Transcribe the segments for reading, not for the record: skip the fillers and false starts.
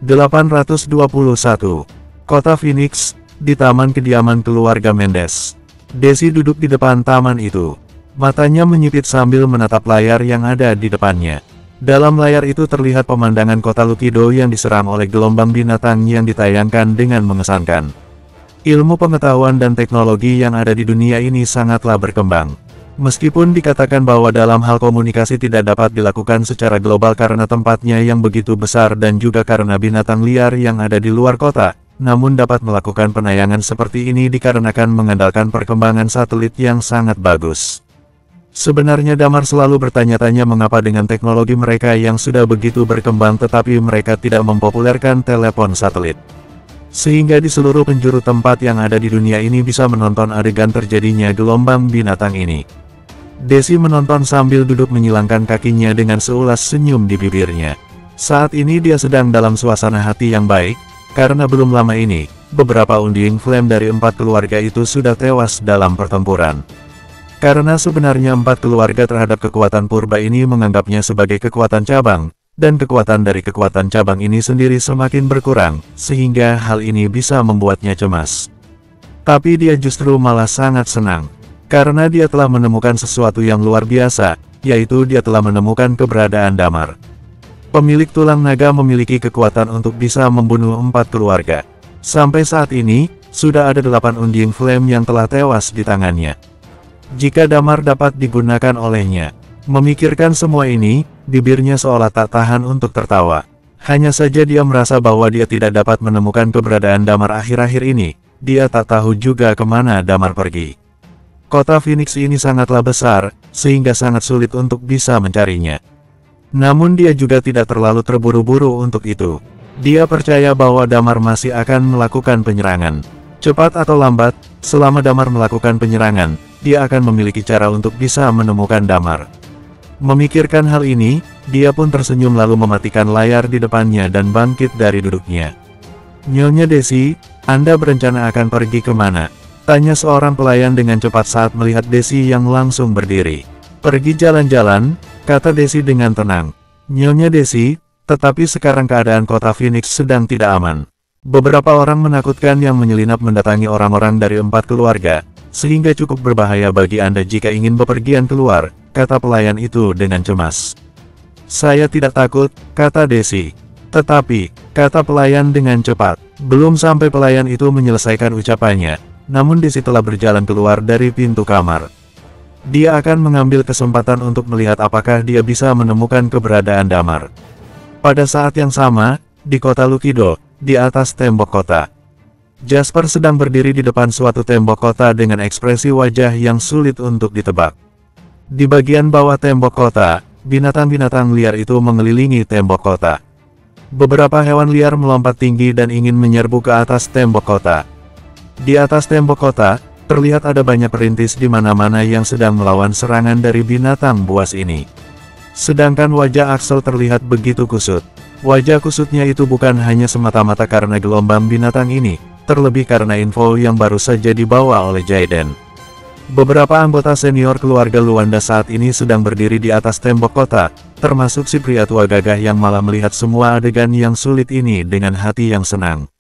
821. Kota Phoenix, di taman kediaman keluarga Mendes. Desi duduk di depan taman itu. Matanya menyipit sambil menatap layar yang ada di depannya. Dalam layar itu terlihat pemandangan kota Lukido yang diserang oleh gelombang binatang yang ditayangkan dengan mengesankan. Ilmu pengetahuan dan teknologi yang ada di dunia ini sangatlah berkembang. Meskipun dikatakan bahwa dalam hal komunikasi tidak dapat dilakukan secara global karena tempatnya yang begitu besar dan juga karena binatang liar yang ada di luar kota, namun dapat melakukan penayangan seperti ini dikarenakan mengandalkan perkembangan satelit yang sangat bagus. Sebenarnya Damar selalu bertanya-tanya mengapa dengan teknologi mereka yang sudah begitu berkembang tetapi mereka tidak mempopulerkan telepon satelit. Sehingga di seluruh penjuru tempat yang ada di dunia ini bisa menonton adegan terjadinya gelombang binatang ini. Desi menonton sambil duduk menyilangkan kakinya dengan seulas senyum di bibirnya. Saat ini dia sedang dalam suasana hati yang baik, karena belum lama ini, beberapa unding flame dari 4 keluarga itu sudah tewas dalam pertempuran. Karena sebenarnya 4 keluarga terhadap kekuatan purba ini menganggapnya sebagai kekuatan cabang, dan kekuatan dari kekuatan cabang ini sendiri semakin berkurang, sehingga hal ini bisa membuatnya cemas. Tapi dia justru malah sangat senang. Karena dia telah menemukan sesuatu yang luar biasa, yaitu dia telah menemukan keberadaan Damar. Pemilik tulang naga memiliki kekuatan untuk bisa membunuh 4 keluarga. Sampai saat ini, sudah ada 8 unding flame yang telah tewas di tangannya. Jika Damar dapat digunakan olehnya. Memikirkan semua ini, bibirnya seolah tak tahan untuk tertawa. Hanya saja dia merasa bahwa dia tidak dapat menemukan keberadaan Damar akhir-akhir ini. Dia tak tahu juga kemana Damar pergi. Kota Phoenix ini sangatlah besar, sehingga sangat sulit untuk bisa mencarinya. Namun dia juga tidak terlalu terburu-buru untuk itu. Dia percaya bahwa Damar masih akan melakukan penyerangan. Cepat atau lambat, selama Damar melakukan penyerangan, dia akan memiliki cara untuk bisa menemukan Damar. Memikirkan hal ini, dia pun tersenyum lalu mematikan layar di depannya dan bangkit dari duduknya. "Nyonya Desi, Anda berencana akan pergi kemana?" Tanya seorang pelayan dengan cepat saat melihat Desi yang langsung berdiri. "Pergi jalan-jalan," kata Desi dengan tenang. "Nyonya Desi, tetapi sekarang keadaan kota Phoenix sedang tidak aman. Beberapa orang menakutkan yang menyelinap mendatangi orang-orang dari 4 keluarga, sehingga cukup berbahaya bagi Anda jika ingin bepergian keluar," kata pelayan itu dengan cemas. "Saya tidak takut," kata Desi. "Tetapi," kata pelayan dengan cepat. Belum sampai pelayan itu menyelesaikan ucapannya, namun Desi telah berjalan keluar dari pintu kamar. Dia akan mengambil kesempatan untuk melihat apakah dia bisa menemukan keberadaan Damar. Pada saat yang sama, di kota Lukido, di atas tembok kota. Jasper sedang berdiri di depan suatu tembok kota dengan ekspresi wajah yang sulit untuk ditebak. Di bagian bawah tembok kota, binatang-binatang liar itu mengelilingi tembok kota. Beberapa hewan liar melompat tinggi dan ingin menyerbu ke atas tembok kota. Di atas tembok kota, terlihat ada banyak perintis di mana-mana yang sedang melawan serangan dari binatang buas ini. Sedangkan wajah Axel terlihat begitu kusut. Wajah kusutnya itu bukan hanya semata-mata karena gelombang binatang ini, terlebih karena info yang baru saja dibawa oleh Jaden. Beberapa anggota senior keluarga Luanda saat ini sedang berdiri di atas tembok kota, termasuk si pria tua gagah yang malah melihat semua adegan yang sulit ini dengan hati yang senang.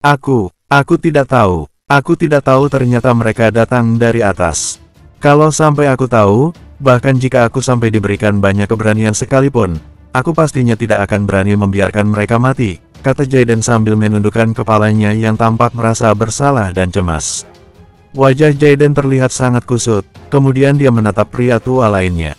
Aku tidak tahu. Aku tidak tahu ternyata mereka datang dari atas. Kalau sampai aku tahu, bahkan jika aku sampai diberikan banyak keberanian sekalipun, aku pastinya tidak akan berani membiarkan mereka mati, kata Jaden sambil menundukkan kepalanya yang tampak merasa bersalah dan cemas. Wajah Jaden terlihat sangat kusut, kemudian dia menatap pria tua lainnya.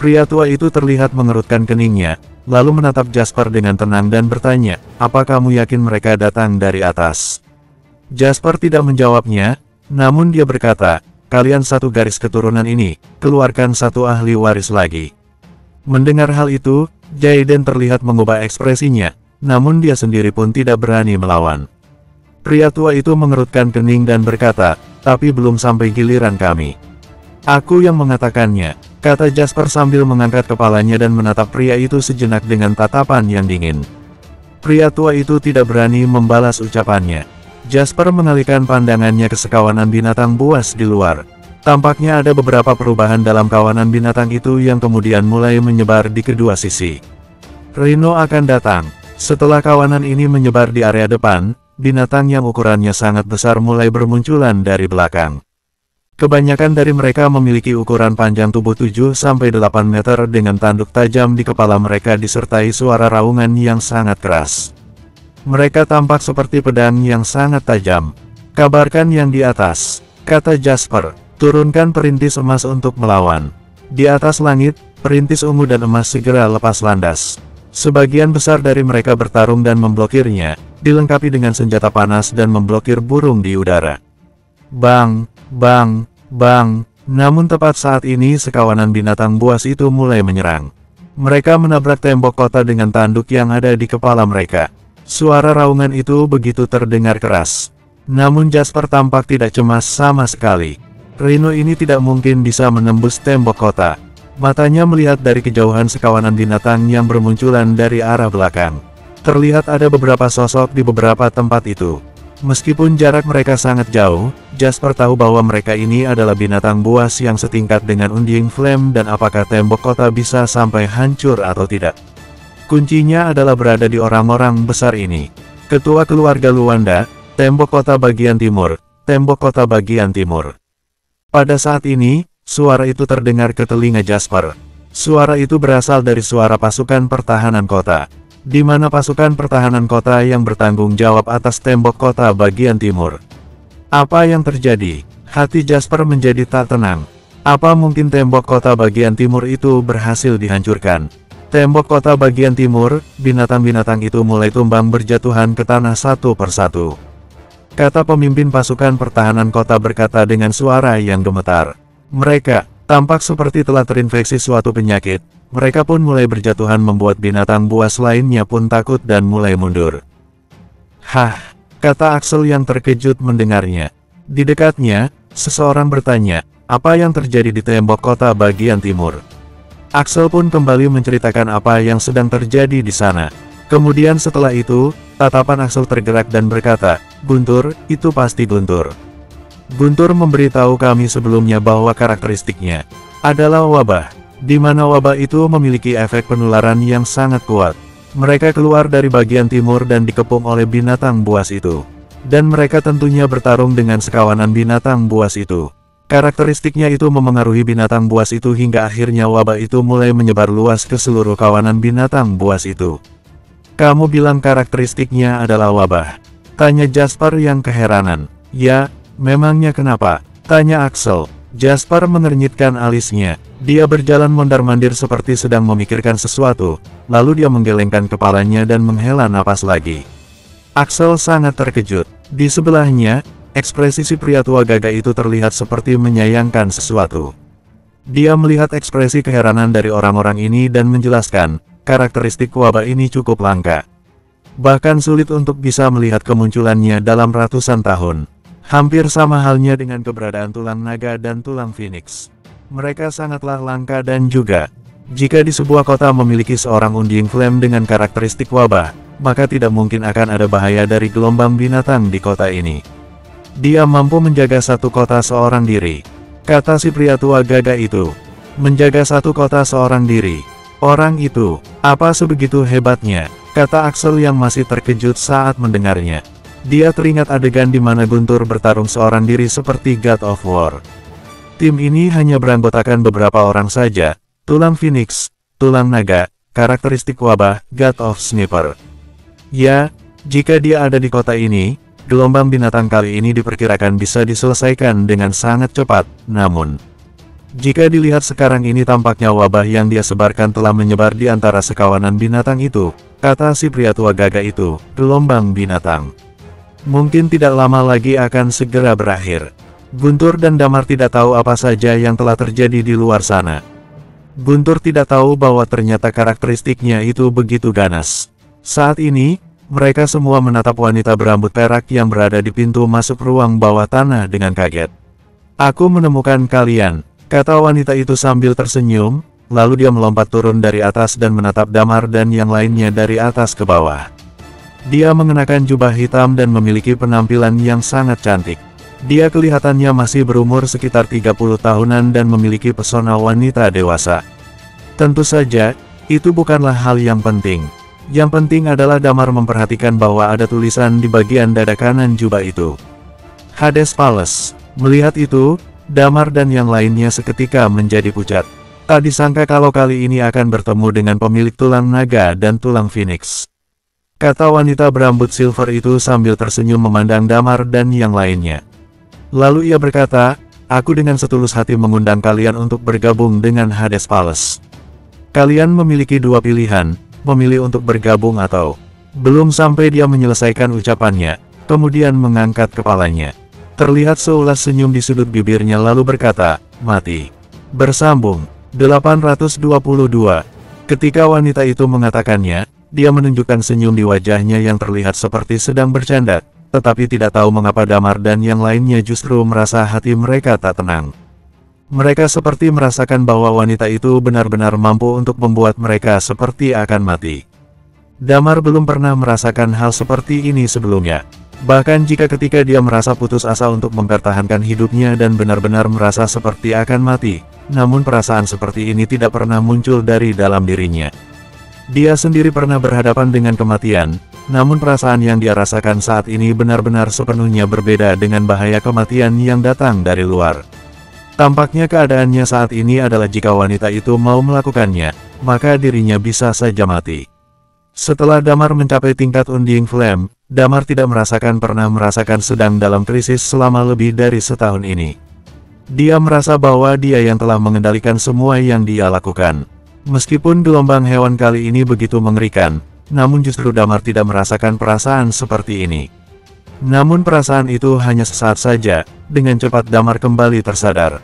Pria tua itu terlihat mengerutkan keningnya, lalu menatap Jasper dengan tenang dan bertanya, "Apa kamu yakin mereka datang dari atas?" Jasper tidak menjawabnya, namun dia berkata, "Kalian satu garis keturunan ini, keluarkan satu ahli waris lagi." Mendengar hal itu, Jaden terlihat mengubah ekspresinya, namun dia sendiri pun tidak berani melawan. Pria tua itu mengerutkan kening dan berkata, "Tapi belum sampai giliran kami." "Aku yang mengatakannya," kata Jasper sambil mengangkat kepalanya dan menatap pria itu sejenak dengan tatapan yang dingin. Pria tua itu tidak berani membalas ucapannya. Jasper mengalihkan pandangannya ke sekawanan binatang buas di luar. Tampaknya ada beberapa perubahan dalam kawanan binatang itu yang kemudian mulai menyebar di kedua sisi. "Rhino akan datang," Setelah kawanan ini menyebar di area depan, binatang yang ukurannya sangat besar mulai bermunculan dari belakang. Kebanyakan dari mereka memiliki ukuran panjang tubuh 7-8 meter dengan tanduk tajam di kepala mereka disertai suara raungan yang sangat keras. Mereka tampak seperti pedang yang sangat tajam. "Kabarkan yang di atas," kata Jasper. "Turunkan perintis emas untuk melawan." Di atas langit, perintis ungu dan emas segera lepas landas. Sebagian besar dari mereka bertarung dan memblokirnya, dilengkapi dengan senjata panas dan memblokir burung di udara. Bang, bang, bang. Namun tepat saat ini sekawanan binatang buas itu mulai menyerang. Mereka menabrak tembok kota dengan tanduk yang ada di kepala mereka. Suara raungan itu begitu terdengar keras. Namun Jasper tampak tidak cemas sama sekali. Rhino ini tidak mungkin bisa menembus tembok kota. Matanya melihat dari kejauhan sekawanan binatang yang bermunculan dari arah belakang. Terlihat ada beberapa sosok di beberapa tempat itu. Meskipun jarak mereka sangat jauh, Jasper tahu bahwa mereka ini adalah binatang buas yang setingkat dengan Undying Flame dan apakah tembok kota bisa sampai hancur atau tidak. Kuncinya adalah berada di orang-orang besar ini. Ketua keluarga Luanda, tembok kota bagian timur, tembok kota bagian timur. Pada saat ini, suara itu terdengar ke telinga Jasper. Suara itu berasal dari suara pasukan pertahanan kota, di mana pasukan pertahanan kota yang bertanggung jawab atas tembok kota bagian timur. Apa yang terjadi? Hati Jasper menjadi tak tenang. Apa mungkin tembok kota bagian timur itu berhasil dihancurkan? Tembok kota bagian timur, binatang-binatang itu mulai tumbang berjatuhan ke tanah satu persatu. Kata pemimpin pasukan pertahanan kota berkata dengan suara yang gemetar. Mereka tampak seperti telah terinfeksi suatu penyakit. Mereka pun mulai berjatuhan membuat binatang buas lainnya pun takut dan mulai mundur. "Hah," kata Axel yang terkejut mendengarnya. Di dekatnya, seseorang bertanya, "Apa yang terjadi di tembok kota bagian timur?" Axel pun kembali menceritakan apa yang sedang terjadi di sana. Kemudian setelah itu, tatapan Axel tergerak dan berkata, "Guntur, itu pasti Guntur. Guntur memberitahu kami sebelumnya bahwa karakteristiknya adalah wabah, di mana wabah itu memiliki efek penularan yang sangat kuat. Mereka keluar dari bagian timur dan dikepung oleh binatang buas itu. Dan mereka tentunya bertarung dengan sekawanan binatang buas itu. Karakteristiknya itu memengaruhi binatang buas itu hingga akhirnya wabah itu mulai menyebar luas ke seluruh kawanan binatang buas itu." "Kamu bilang karakteristiknya adalah wabah?" tanya Jasper yang keheranan. "Ya, memangnya kenapa?" tanya Axel. Jasper mengernyitkan alisnya. Dia berjalan mondar-mandir seperti sedang memikirkan sesuatu, lalu dia menggelengkan kepalanya dan menghela napas lagi. Axel sangat terkejut. Di sebelahnya, ekspresi si pria tua gagah itu terlihat seperti menyayangkan sesuatu. Dia melihat ekspresi keheranan dari orang-orang ini dan menjelaskan, karakteristik wabah ini cukup langka. Bahkan sulit untuk bisa melihat kemunculannya dalam ratusan tahun. Hampir sama halnya dengan keberadaan tulang naga dan tulang phoenix. Mereka sangatlah langka dan juga, jika di sebuah kota memiliki seorang Undying Flame dengan karakteristik wabah, maka tidak mungkin akan ada bahaya dari gelombang binatang di kota ini. Dia mampu menjaga satu kota seorang diri, kata si pria tua gagah itu. Menjaga satu kota seorang diri. Orang itu, apa sebegitu hebatnya, kata Axel yang masih terkejut saat mendengarnya. Dia teringat adegan di mana Guntur bertarung seorang diri seperti God of War. Tim ini hanya beranggotakan beberapa orang saja, tulang phoenix, tulang naga, karakteristik wabah, God of Sniper. Ya, jika dia ada di kota ini, gelombang binatang kali ini diperkirakan bisa diselesaikan dengan sangat cepat, namun jika dilihat sekarang ini tampaknya wabah yang dia sebarkan telah menyebar di antara sekawanan binatang itu, kata si pria tua gagah itu, gelombang binatang mungkin tidak lama lagi akan segera berakhir. Guntur dan Damar tidak tahu apa saja yang telah terjadi di luar sana. Guntur tidak tahu bahwa ternyata karakteristiknya itu begitu ganas. Saat ini, mereka semua menatap wanita berambut perak yang berada di pintu masuk ruang bawah tanah dengan kaget. "Aku menemukan kalian," kata wanita itu sambil tersenyum, lalu dia melompat turun dari atas dan menatap Damar dan yang lainnya dari atas ke bawah. Dia mengenakan jubah hitam dan memiliki penampilan yang sangat cantik. Dia kelihatannya masih berumur sekitar 30 tahunan dan memiliki pesona wanita dewasa. Tentu saja, itu bukanlah hal yang penting. Yang penting adalah Damar memperhatikan bahwa ada tulisan di bagian dada kanan jubah itu. Hades Palace. Melihat itu, Damar dan yang lainnya seketika menjadi pucat. Tak disangka kalau kali ini akan bertemu dengan pemilik tulang naga dan tulang phoenix. Kata wanita berambut silver itu sambil tersenyum memandang Damar dan yang lainnya. Lalu ia berkata, aku dengan setulus hati mengundang kalian untuk bergabung dengan Hades Palace. Kalian memiliki dua pilihan, memilih untuk bergabung atau... Belum sampai dia menyelesaikan ucapannya, kemudian mengangkat kepalanya. Terlihat seulas senyum di sudut bibirnya lalu berkata, mati. Bersambung. 822. Ketika wanita itu mengatakannya, dia menunjukkan senyum di wajahnya yang terlihat seperti sedang bercanda, tetapi tidak tahu mengapa Damar dan yang lainnya justru merasa hati mereka tak tenang. Mereka seperti merasakan bahwa wanita itu benar-benar mampu untuk membuat mereka seperti akan mati. Damar belum pernah merasakan hal seperti ini sebelumnya. Bahkan jika ketika dia merasa putus asa untuk mempertahankan hidupnya dan benar-benar merasa seperti akan mati, namun perasaan seperti ini tidak pernah muncul dari dalam dirinya. Dia sendiri pernah berhadapan dengan kematian, namun perasaan yang dia rasakan saat ini benar-benar sepenuhnya berbeda dengan bahaya kematian yang datang dari luar. Tampaknya keadaannya saat ini adalah jika wanita itu mau melakukannya, maka dirinya bisa saja mati. Setelah Damar mencapai tingkat Undying Flame, Damar tidak pernah merasakan sedang dalam krisis selama lebih dari setahun ini. Dia merasa bahwa dia yang telah mengendalikan semua yang dia lakukan. Meskipun gelombang hewan kali ini begitu mengerikan, namun justru Damar tidak merasakan perasaan seperti ini. Namun perasaan itu hanya sesaat saja, dengan cepat Damar kembali tersadar.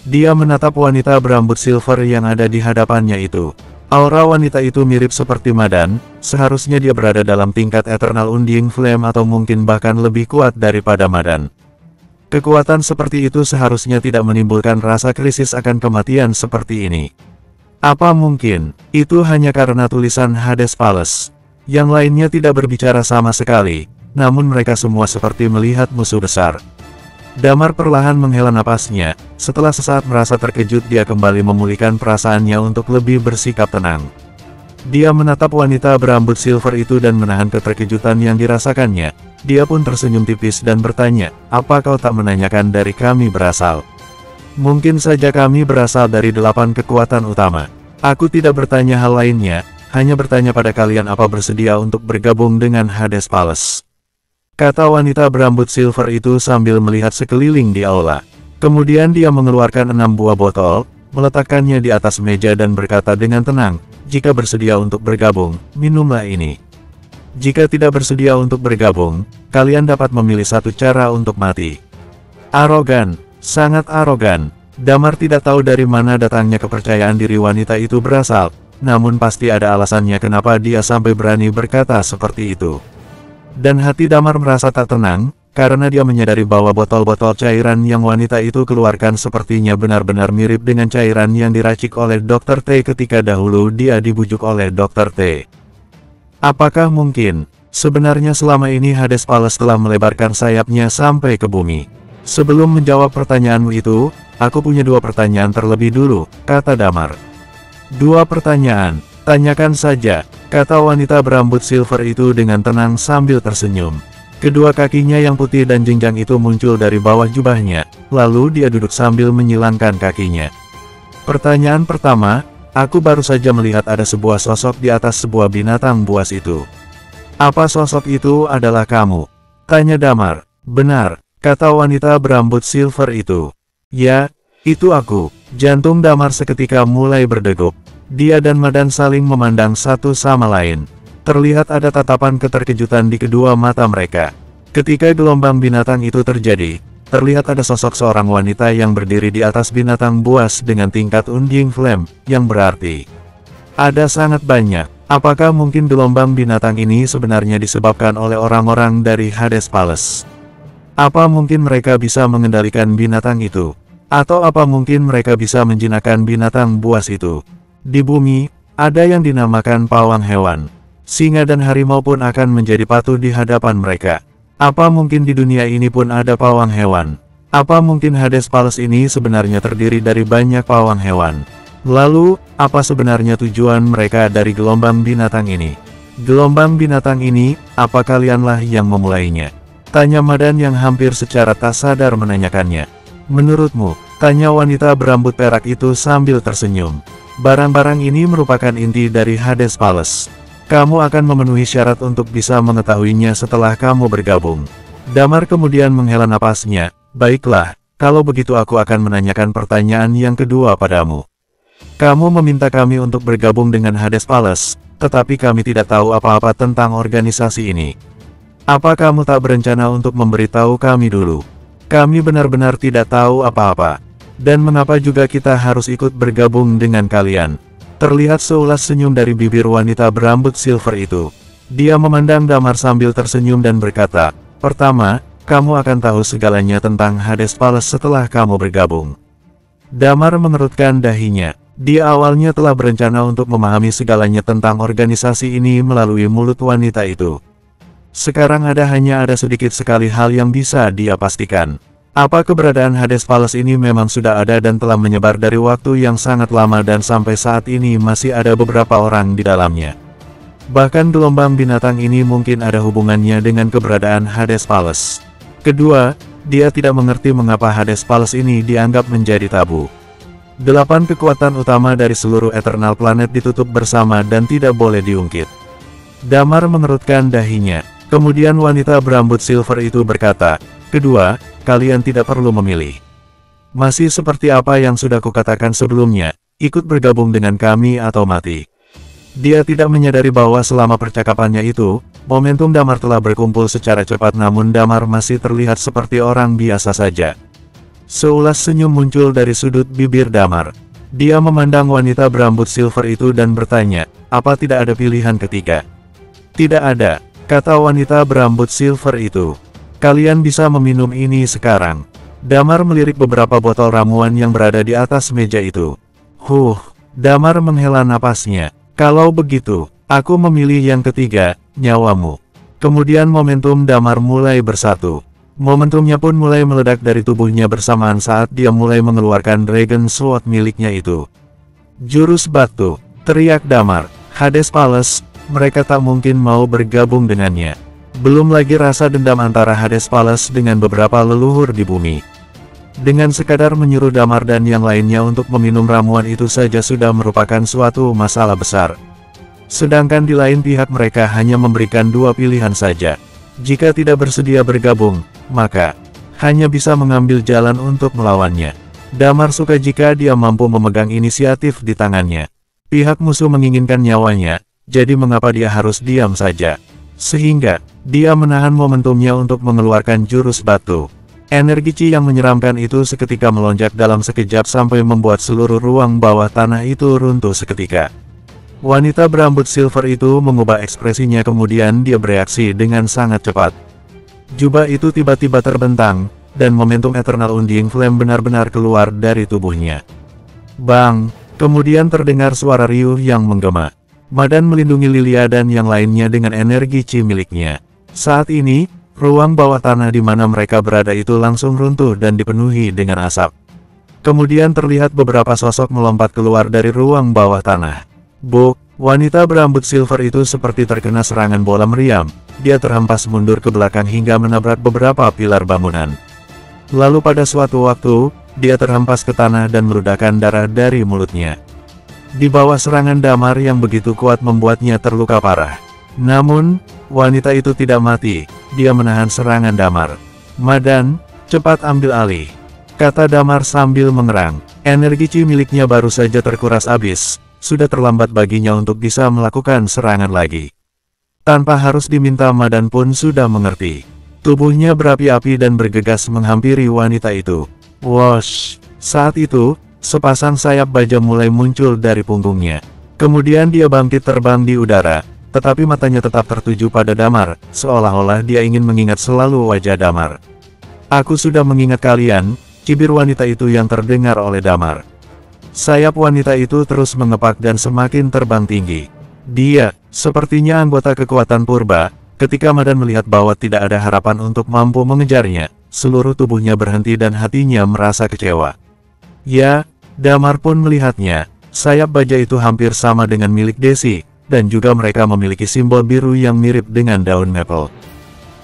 Dia menatap wanita berambut silver yang ada di hadapannya itu. Aura wanita itu mirip seperti Madan, seharusnya dia berada dalam tingkat Eternal Undying Flame atau mungkin bahkan lebih kuat daripada Madan. Kekuatan seperti itu seharusnya tidak menimbulkan rasa krisis akan kematian seperti ini. Apa mungkin, itu hanya karena tulisan Hades Palace? Yang lainnya tidak berbicara sama sekali. Namun mereka semua seperti melihat musuh besar. Damar perlahan menghela napasnya, setelah sesaat merasa terkejut dia kembali memulihkan perasaannya untuk lebih bersikap tenang. Dia menatap wanita berambut silver itu dan menahan keterkejutan yang dirasakannya. Dia pun tersenyum tipis dan bertanya, apa kau tak menanyakan dari kami berasal? Mungkin saja kami berasal dari 8 kekuatan utama. Aku tidak bertanya hal lainnya, hanya bertanya pada kalian apa bersedia untuk bergabung dengan Hades Palace. Kata wanita berambut silver itu sambil melihat sekeliling di aula. Kemudian dia mengeluarkan 6 buah botol, meletakkannya di atas meja dan berkata dengan tenang, jika bersedia untuk bergabung, minumlah ini. Jika tidak bersedia untuk bergabung, kalian dapat memilih satu cara untuk mati. Arogan, sangat arogan. Damar tidak tahu dari mana datangnya kepercayaan diri wanita itu berasal, namun pasti ada alasannya kenapa dia sampai berani berkata seperti itu. Dan hati Damar merasa tak tenang, karena dia menyadari bahwa botol-botol cairan yang wanita itu keluarkan sepertinya benar-benar mirip dengan cairan yang diracik oleh Dr. T ketika dahulu dia dibujuk oleh Dr. T. Apakah mungkin, sebenarnya selama ini Hades Palace telah melebarkan sayapnya sampai ke bumi? Sebelum menjawab pertanyaanmu itu, aku punya 2 pertanyaan terlebih dulu, kata Damar. 2 pertanyaan, tanyakan saja. Kata wanita berambut silver itu dengan tenang sambil tersenyum. Kedua kakinya yang putih dan jenjang itu muncul dari bawah jubahnya, lalu dia duduk sambil menyilangkan kakinya. Pertanyaan pertama, aku baru saja melihat ada sebuah sosok di atas sebuah binatang buas itu. Apa sosok itu adalah kamu? Tanya Damar. Benar, kata wanita berambut silver itu. Ya, itu aku. Jantung Damar seketika mulai berdegup. Dia dan Madan saling memandang satu sama lain. Terlihat ada tatapan keterkejutan di kedua mata mereka. Ketika gelombang binatang itu terjadi, terlihat ada sosok seorang wanita yang berdiri di atas binatang buas dengan tingkat Undying Flame, yang berarti ada sangat banyak. Apakah mungkin gelombang binatang ini sebenarnya disebabkan oleh orang-orang dari Hades Palace? Apa mungkin mereka bisa mengendalikan binatang itu? Atau apa mungkin mereka bisa menjinakkan binatang buas itu? Di bumi, ada yang dinamakan pawang hewan. Singa dan harimau pun akan menjadi patuh di hadapan mereka. Apa mungkin di dunia ini pun ada pawang hewan? Apa mungkin Hades Palace ini sebenarnya terdiri dari banyak pawang hewan? Lalu, apa sebenarnya tujuan mereka dari gelombang binatang ini? Gelombang binatang ini, apa kalianlah yang memulainya? Tanya Madan yang hampir secara tak sadar menanyakannya. Menurutmu, tanya wanita berambut perak itu sambil tersenyum. Barang-barang ini merupakan inti dari Hades Palace. Kamu akan memenuhi syarat untuk bisa mengetahuinya setelah kamu bergabung. Damar kemudian menghela napasnya. Baiklah, kalau begitu aku akan menanyakan pertanyaan yang kedua padamu. Kamu meminta kami untuk bergabung dengan Hades Palace, tetapi kami tidak tahu apa-apa tentang organisasi ini. Apa kamu tak berencana untuk memberitahu kami dulu? Kami benar-benar tidak tahu apa-apa. Dan mengapa juga kita harus ikut bergabung dengan kalian? Terlihat seulas senyum dari bibir wanita berambut silver itu. Dia memandang Damar sambil tersenyum dan berkata, pertama, kamu akan tahu segalanya tentang Hades Palace setelah kamu bergabung. Damar mengerutkan dahinya. Dia awalnya telah berencana untuk memahami segalanya tentang organisasi ini melalui mulut wanita itu. Sekarang hanya ada sedikit sekali hal yang bisa dia pastikan. Apa keberadaan Hades Palace ini memang sudah ada dan telah menyebar dari waktu yang sangat lama dan sampai saat ini masih ada beberapa orang di dalamnya. Bahkan gelombang binatang ini mungkin ada hubungannya dengan keberadaan Hades Palace. Kedua, dia tidak mengerti mengapa Hades Palace ini dianggap menjadi tabu. 8 kekuatan utama dari seluruh Eternal Planet ditutup bersama dan tidak boleh diungkit. Damar mengerutkan dahinya. Kemudian wanita berambut silver itu berkata, kedua, kalian tidak perlu memilih. Masih seperti apa yang sudah kukatakan sebelumnya, ikut bergabung dengan kami atau mati. Dia tidak menyadari bahwa selama percakapannya itu, momentum Damar telah berkumpul secara cepat namun Damar masih terlihat seperti orang biasa saja. Seulas senyum muncul dari sudut bibir Damar. Dia memandang wanita berambut silver itu dan bertanya, apa tidak ada pilihan ketiga? Tidak ada, kata wanita berambut silver itu. Kalian bisa meminum ini sekarang. Damar melirik beberapa botol ramuan yang berada di atas meja itu. Damar menghela napasnya. Kalau begitu, aku memilih yang ketiga, nyawamu. Kemudian momentum Damar mulai bersatu. Momentumnya pun mulai meledak dari tubuhnya bersamaan saat dia mulai mengeluarkan Dragon Sword miliknya itu. Jurus batu, teriak Damar. Hades Palace, mereka tak mungkin mau bergabung dengannya. Belum lagi rasa dendam antara Hades Palace dengan beberapa leluhur di bumi. Dengan sekadar menyuruh Damar dan yang lainnya untuk meminum ramuan itu saja sudah merupakan suatu masalah besar. Sedangkan di lain pihak mereka hanya memberikan dua pilihan saja. Jika tidak bersedia bergabung, maka hanya bisa mengambil jalan untuk melawannya. Damar suka jika dia mampu memegang inisiatif di tangannya. Pihak musuh menginginkan nyawanya, jadi mengapa dia harus diam saja? Sehingga, dia menahan momentumnya untuk mengeluarkan jurus batu. Energi Chi yang menyeramkan itu seketika melonjak dalam sekejap sampai membuat seluruh ruang bawah tanah itu runtuh seketika. Wanita berambut silver itu mengubah ekspresinya kemudian dia bereaksi dengan sangat cepat. Jubah itu tiba-tiba terbentang, dan momentum Eternal Undying Flame benar-benar keluar dari tubuhnya. Bang! Kemudian terdengar suara riuh yang menggema. Madan melindungi Lilia dan yang lainnya dengan energi Chi miliknya. Saat ini, ruang bawah tanah di mana mereka berada itu langsung runtuh dan dipenuhi dengan asap. Kemudian terlihat beberapa sosok melompat keluar dari ruang bawah tanah. Bok, wanita berambut silver itu seperti terkena serangan bola meriam. Dia terhempas mundur ke belakang hingga menabrak beberapa pilar bangunan. Lalu pada suatu waktu, dia terhempas ke tanah dan meludahkan darah dari mulutnya. Di bawah serangan Damar yang begitu kuat membuatnya terluka parah. Namun, wanita itu tidak mati, dia menahan serangan Damar. Madan, cepat ambil alih, kata Damar sambil mengerang. Energi Chi miliknya baru saja terkuras habis. Sudah terlambat baginya untuk bisa melakukan serangan lagi. Tanpa harus diminta Madan pun sudah mengerti. Tubuhnya berapi-api dan bergegas menghampiri wanita itu. Wosh! Saat itu, sepasang sayap baja mulai muncul dari punggungnya. Kemudian dia bangkit terbang di udara, tetapi matanya tetap tertuju pada Damar, seolah-olah dia ingin mengingat selalu wajah Damar. Aku sudah mengingat kalian, cibir wanita itu yang terdengar oleh Damar. Sayap wanita itu terus mengepak dan semakin terbang tinggi. Dia, sepertinya anggota kekuatan purba, ketika Madan melihat bahwa tidak ada harapan untuk mampu mengejarnya, seluruh tubuhnya berhenti dan hatinya merasa kecewa. Ya, Damar pun melihatnya, sayap baja itu hampir sama dengan milik Desi, dan juga mereka memiliki simbol biru yang mirip dengan daun maple.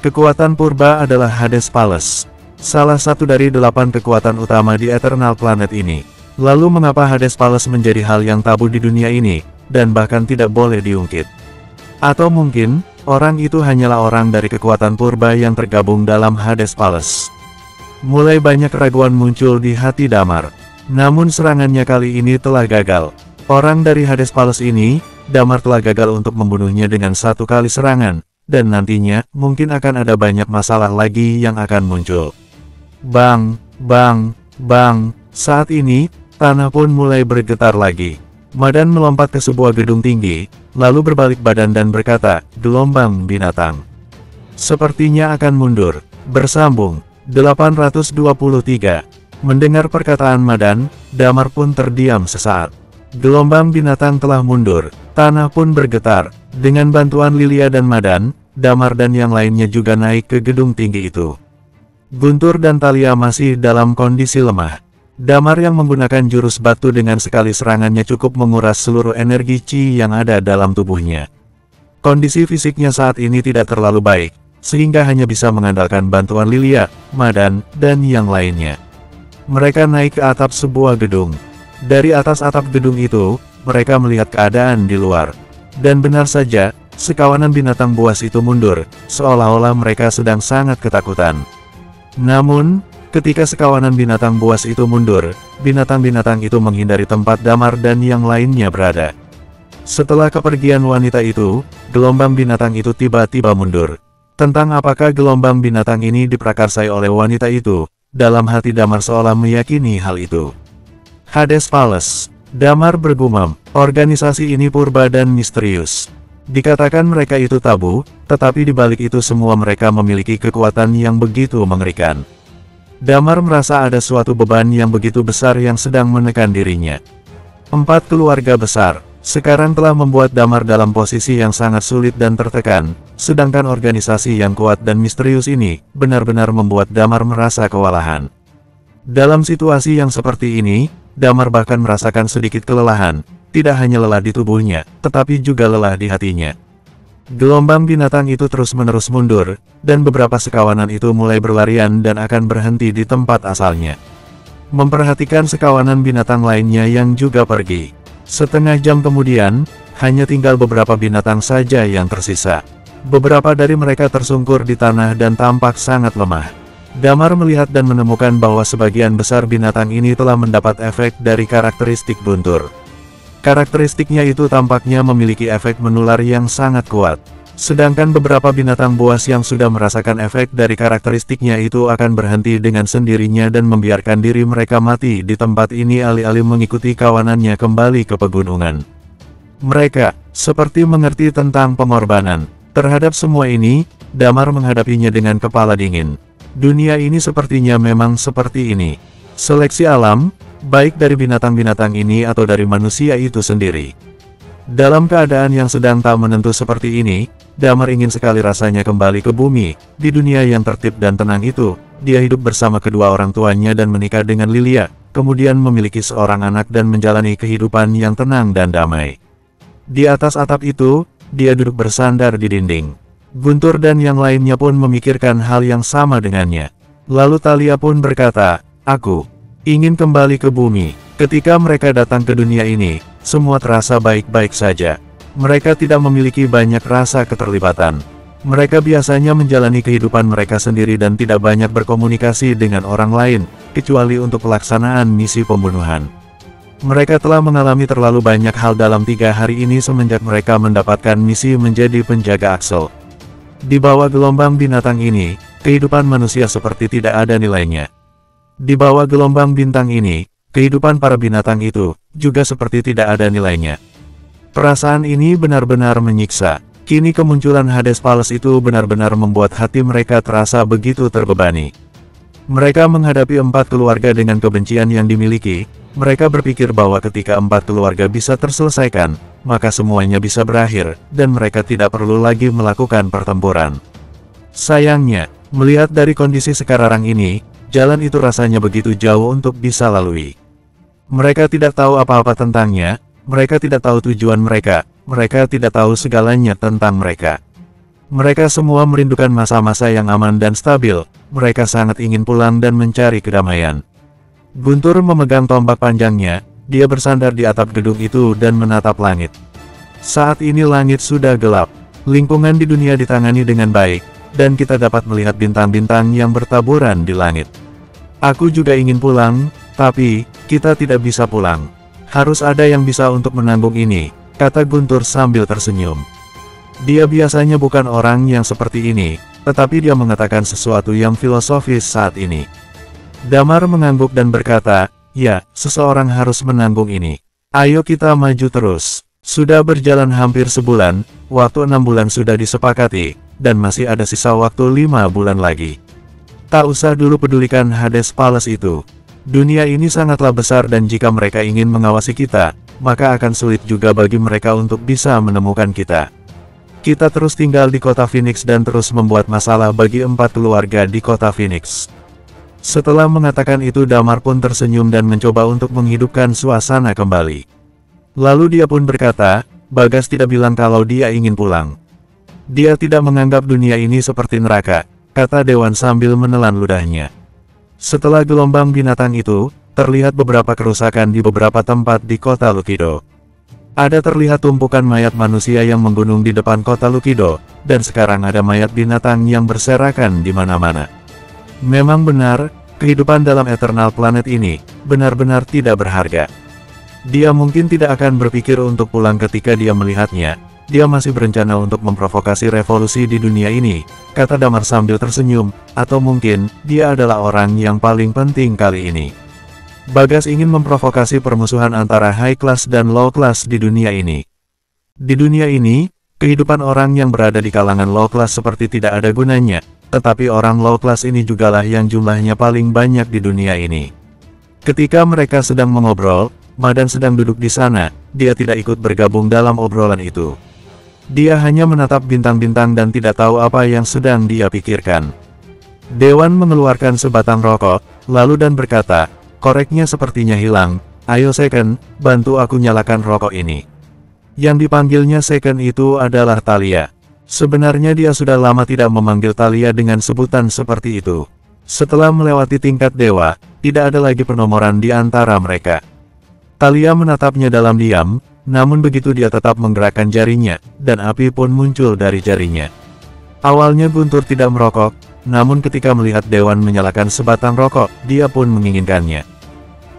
Kekuatan purba adalah Hades Palace, salah satu dari 8 kekuatan utama di Eternal Planet ini. Lalu mengapa Hades Palace menjadi hal yang tabu di dunia ini, dan bahkan tidak boleh diungkit? Atau mungkin, orang itu hanyalah orang dari kekuatan purba yang tergabung dalam Hades Palace. Mulai banyak keraguan muncul di hati Damar. Namun serangannya kali ini telah gagal. Orang dari Hades Palace ini, Damar telah gagal untuk membunuhnya dengan 1 kali serangan, dan nantinya, mungkin akan ada banyak masalah lagi yang akan muncul. Bang, bang, bang, saat ini, tanah pun mulai bergetar lagi. Madan melompat ke sebuah gedung tinggi, lalu berbalik badan dan berkata, gelombang binatang. Sepertinya akan mundur. Bersambung, 823. Mendengar perkataan Madan, Damar pun terdiam sesaat. Gelombang binatang telah mundur, tanah pun bergetar. Dengan bantuan Lilia dan Madan, Damar dan yang lainnya juga naik ke gedung tinggi itu. Guntur dan Thalia masih dalam kondisi lemah. Damar yang menggunakan jurus batu dengan sekali serangannya cukup menguras seluruh energi Qi yang ada dalam tubuhnya. Kondisi fisiknya saat ini tidak terlalu baik, sehingga hanya bisa mengandalkan bantuan Lilia, Madan, dan yang lainnya. Mereka naik ke atap sebuah gedung. Dari atas atap gedung itu, mereka melihat keadaan di luar. Dan benar saja, sekawanan binatang buas itu mundur, seolah-olah mereka sedang sangat ketakutan. Namun, ketika sekawanan binatang buas itu mundur, binatang-binatang itu menghindari tempat Damar dan yang lainnya berada. Setelah kepergian wanita itu, gelombang binatang itu tiba-tiba mundur. Tentang apakah gelombang binatang ini diprakarsai oleh wanita itu, dalam hati Damar seolah meyakini hal itu. Hades Palace. Damar bergumam, organisasi ini purba dan misterius. Dikatakan mereka itu tabu, tetapi di balik itu semua mereka memiliki kekuatan yang begitu mengerikan. Damar merasa ada suatu beban yang begitu besar yang sedang menekan dirinya. 4 keluarga besar, sekarang telah membuat Damar dalam posisi yang sangat sulit dan tertekan, sedangkan organisasi yang kuat dan misterius ini, benar-benar membuat Damar merasa kewalahan. Dalam situasi yang seperti ini, Damar bahkan merasakan sedikit kelelahan, tidak hanya lelah di tubuhnya, tetapi juga lelah di hatinya. Gelombang binatang itu terus-menerus mundur, dan beberapa sekawanan itu mulai berlarian dan akan berhenti di tempat asalnya. Memperhatikan sekawanan binatang lainnya yang juga pergi. Setengah jam kemudian, hanya tinggal beberapa binatang saja yang tersisa. Beberapa dari mereka tersungkur di tanah dan tampak sangat lemah. Damar melihat dan menemukan bahwa sebagian besar binatang ini telah mendapat efek dari karakteristik Guntur. Karakteristiknya itu tampaknya memiliki efek menular yang sangat kuat. Sedangkan beberapa binatang buas yang sudah merasakan efek dari karakteristiknya itu akan berhenti dengan sendirinya dan membiarkan diri mereka mati di tempat ini alih-alih mengikuti kawanannya kembali ke pegunungan. Mereka seperti mengerti tentang pengorbanan. Terhadap semua ini, Damar menghadapinya dengan kepala dingin. Dunia ini sepertinya memang seperti ini. Seleksi alam, baik dari binatang-binatang ini atau dari manusia itu sendiri. Dalam keadaan yang sedang tak menentu seperti ini, Damar ingin sekali rasanya kembali ke bumi. Di dunia yang tertib dan tenang itu, dia hidup bersama kedua orang tuanya dan menikah dengan Lilia, kemudian memiliki seorang anak dan menjalani kehidupan yang tenang dan damai. Di atas atap itu, dia duduk bersandar di dinding. Guntur dan yang lainnya pun memikirkan hal yang sama dengannya. Lalu Thalia pun berkata, aku ingin kembali ke bumi. Ketika mereka datang ke dunia ini, semua terasa baik-baik saja. Mereka tidak memiliki banyak rasa keterlibatan. Mereka biasanya menjalani kehidupan mereka sendiri dan tidak banyak berkomunikasi dengan orang lain, kecuali untuk pelaksanaan misi pembunuhan. Mereka telah mengalami terlalu banyak hal dalam 3 hari ini semenjak mereka mendapatkan misi menjadi penjaga Axel. Di bawah gelombang binatang ini, kehidupan manusia seperti tidak ada nilainya. Di bawah gelombang bintang ini, kehidupan para binatang itu juga seperti tidak ada nilainya. Perasaan ini benar-benar menyiksa. Kini kemunculan Hades Palace itu benar-benar membuat hati mereka terasa begitu terbebani. Mereka menghadapi 4 keluarga dengan kebencian yang dimiliki. Mereka berpikir bahwa ketika 4 keluarga bisa terselesaikan, maka semuanya bisa berakhir, dan mereka tidak perlu lagi melakukan pertempuran. Sayangnya, melihat dari kondisi sekarang ini, jalan itu rasanya begitu jauh untuk bisa lalui. Mereka tidak tahu apa-apa tentangnya, mereka tidak tahu tujuan mereka, mereka tidak tahu segalanya tentang mereka. Mereka semua merindukan masa-masa yang aman dan stabil, mereka sangat ingin pulang dan mencari kedamaian. Guntur memegang tombak panjangnya, dia bersandar di atap gedung itu dan menatap langit. Saat ini langit sudah gelap, lingkungan di dunia ditangani dengan baik, dan kita dapat melihat bintang-bintang yang bertaburan di langit. Aku juga ingin pulang, tapi kita tidak bisa pulang. Harus ada yang bisa untuk menanggung ini, kata Guntur sambil tersenyum. Dia biasanya bukan orang yang seperti ini, tetapi dia mengatakan sesuatu yang filosofis saat ini. Damar mengangguk dan berkata, ya, seseorang harus menanggung ini. Ayo kita maju terus. Sudah berjalan hampir sebulan, waktu 6 bulan sudah disepakati, dan masih ada sisa waktu 5 bulan lagi. Tak usah dulu pedulikan Hades Palace itu. Dunia ini sangatlah besar dan jika mereka ingin mengawasi kita, maka akan sulit juga bagi mereka untuk bisa menemukan kita. Kita terus tinggal di kota Phoenix dan terus membuat masalah bagi 4 keluarga di kota Phoenix. Setelah mengatakan itu Damar pun tersenyum dan mencoba untuk menghidupkan suasana kembali. Lalu dia pun berkata, Bagas tidak bilang kalau dia ingin pulang. Dia tidak menganggap dunia ini seperti neraka, kata Dewan sambil menelan ludahnya. Setelah gelombang binatang itu, terlihat beberapa kerusakan di beberapa tempat di kota Lukido. Ada terlihat tumpukan mayat manusia yang menggunung di depan kota Lukido, dan sekarang ada mayat binatang yang berserakan di mana-mana. Memang benar, kehidupan dalam Eternal Planet ini, benar-benar tidak berharga. Dia mungkin tidak akan berpikir untuk pulang ketika dia melihatnya, dia masih berencana untuk memprovokasi revolusi di dunia ini, kata Damar sambil tersenyum, atau mungkin, dia adalah orang yang paling penting kali ini. Bagas ingin memprovokasi permusuhan antara high class dan low class di dunia ini. Di dunia ini, kehidupan orang yang berada di kalangan low class seperti tidak ada gunanya, tetapi orang low class ini jugalah yang jumlahnya paling banyak di dunia ini. Ketika mereka sedang mengobrol, Madan sedang duduk di sana, dia tidak ikut bergabung dalam obrolan itu. Dia hanya menatap bintang-bintang dan tidak tahu apa yang sedang dia pikirkan. Dewan mengeluarkan sebatang rokok, lalu dan berkata, koreknya sepertinya hilang, ayo Second, bantu aku nyalakan rokok ini. Yang dipanggilnya Second itu adalah Thalia. Sebenarnya dia sudah lama tidak memanggil Thalia dengan sebutan seperti itu. Setelah melewati tingkat dewa, tidak ada lagi penomoran di antara mereka. Thalia menatapnya dalam diam, namun begitu dia tetap menggerakkan jarinya, dan api pun muncul dari jarinya. Awalnya Guntur tidak merokok, namun ketika melihat Dewan menyalakan sebatang rokok, dia pun menginginkannya.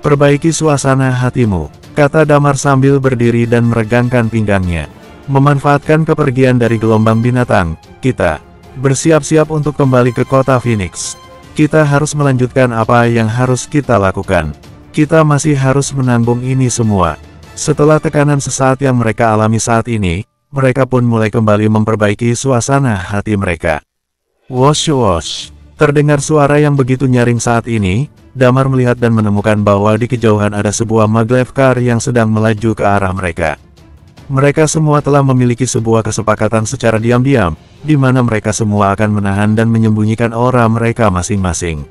Perbaiki suasana hatimu, kata Damar sambil berdiri dan meregangkan pinggangnya. Memanfaatkan kepergian dari gelombang binatang, kita bersiap-siap untuk kembali ke kota Phoenix. Kita harus melanjutkan apa yang harus kita lakukan. Kita masih harus menanggung ini semua. Setelah tekanan sesaat yang mereka alami saat ini, mereka pun mulai kembali memperbaiki suasana hati mereka. Wosh-wosh. Terdengar suara yang begitu nyaring saat ini, Damar melihat dan menemukan bahwa di kejauhan ada sebuah maglev car yang sedang melaju ke arah mereka. Mereka semua telah memiliki sebuah kesepakatan secara diam-diam, di mana mereka semua akan menahan dan menyembunyikan aura mereka masing-masing.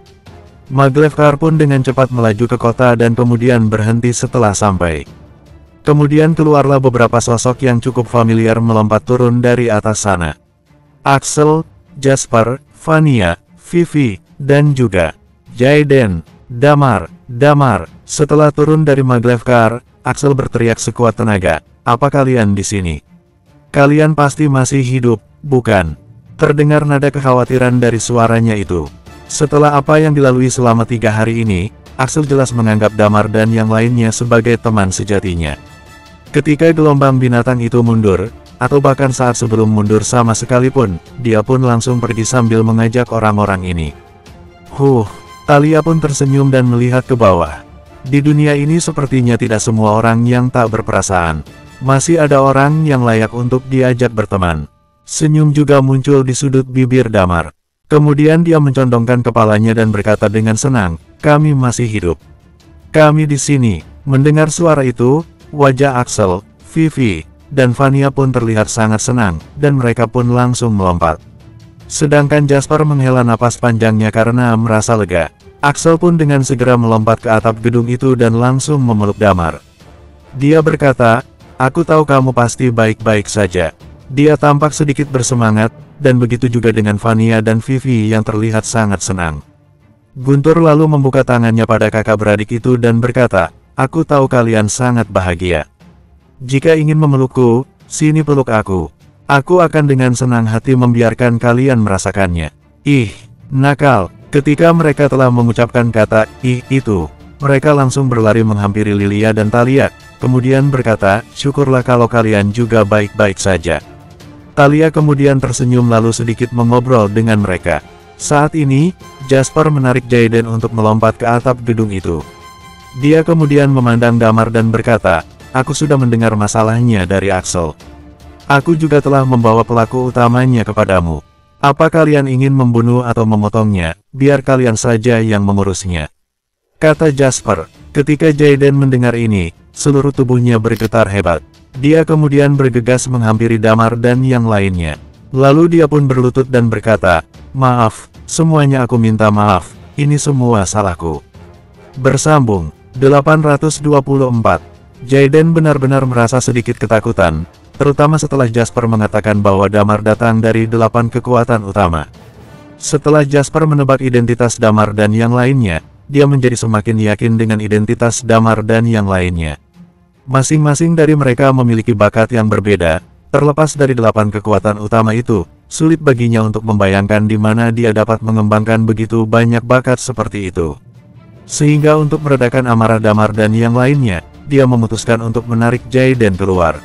Maglev car pun dengan cepat melaju ke kota dan kemudian berhenti setelah sampai. Kemudian keluarlah beberapa sosok yang cukup familiar melompat turun dari atas sana. Axel, Jasper, Vania, Vivi, dan juga Jaden. Damar. Setelah turun dari maglev car, Axel berteriak sekuat tenaga, apa kalian di sini? Kalian pasti masih hidup, bukan? Terdengar nada kekhawatiran dari suaranya itu. Setelah apa yang dilalui selama 3 hari ini, Axel jelas menganggap Damar dan yang lainnya sebagai teman sejatinya. Ketika gelombang binatang itu mundur, atau bahkan saat sebelum mundur sama sekalipun, dia pun langsung pergi sambil mengajak orang-orang ini. Thalia pun tersenyum dan melihat ke bawah. Di dunia ini sepertinya tidak semua orang yang tak berperasaan. Masih ada orang yang layak untuk diajak berteman. Senyum juga muncul di sudut bibir Damar. Kemudian dia mencondongkan kepalanya dan berkata dengan senang, kami masih hidup. Kami di sini. Mendengar suara itu, wajah Axel, Vivi, dan Vania pun terlihat sangat senang, dan mereka pun langsung melompat. Sedangkan Jasper menghela napas panjangnya karena merasa lega. Axel pun dengan segera melompat ke atap gedung itu dan langsung memeluk Damar. Dia berkata, Aku tahu kamu pasti baik-baik saja. Dia tampak sedikit bersemangat, dan begitu juga dengan Vania dan Vivi yang terlihat sangat senang. Guntur lalu membuka tangannya pada kakak beradik itu dan berkata, aku tahu kalian sangat bahagia. Jika ingin memelukku, sini peluk aku. Aku akan dengan senang hati membiarkan kalian merasakannya. Ih, nakal. Ketika mereka telah mengucapkan kata, ih, itu, mereka langsung berlari menghampiri Lilia dan Thalia, kemudian berkata, syukurlah kalau kalian juga baik-baik saja. Thalia kemudian tersenyum lalu sedikit mengobrol dengan mereka. Saat ini, Jasper menarik Jayden untuk melompat ke atap gedung itu. Dia kemudian memandang Damar dan berkata, aku sudah mendengar masalahnya dari Axel. Aku juga telah membawa pelaku utamanya kepadamu. Apa kalian ingin membunuh atau memotongnya, biar kalian saja yang mengurusnya. Kata Jasper. Ketika Jayden mendengar ini, seluruh tubuhnya bergetar hebat. Dia kemudian bergegas menghampiri Damar dan yang lainnya. Lalu dia pun berlutut dan berkata, maaf, semuanya aku minta maaf, ini semua salahku. Bersambung, 824. Jayden benar-benar merasa sedikit ketakutan, terutama setelah Jasper mengatakan bahwa Damar datang dari 8 kekuatan utama. Setelah Jasper menebak identitas Damar dan yang lainnya, dia menjadi semakin yakin dengan identitas Damar dan yang lainnya. Masing-masing dari mereka memiliki bakat yang berbeda, terlepas dari 8 kekuatan utama itu, sulit baginya untuk membayangkan di mana dia dapat mengembangkan begitu banyak bakat seperti itu. Sehingga untuk meredakan amarah Damar dan yang lainnya, dia memutuskan untuk menarik Jayden keluar.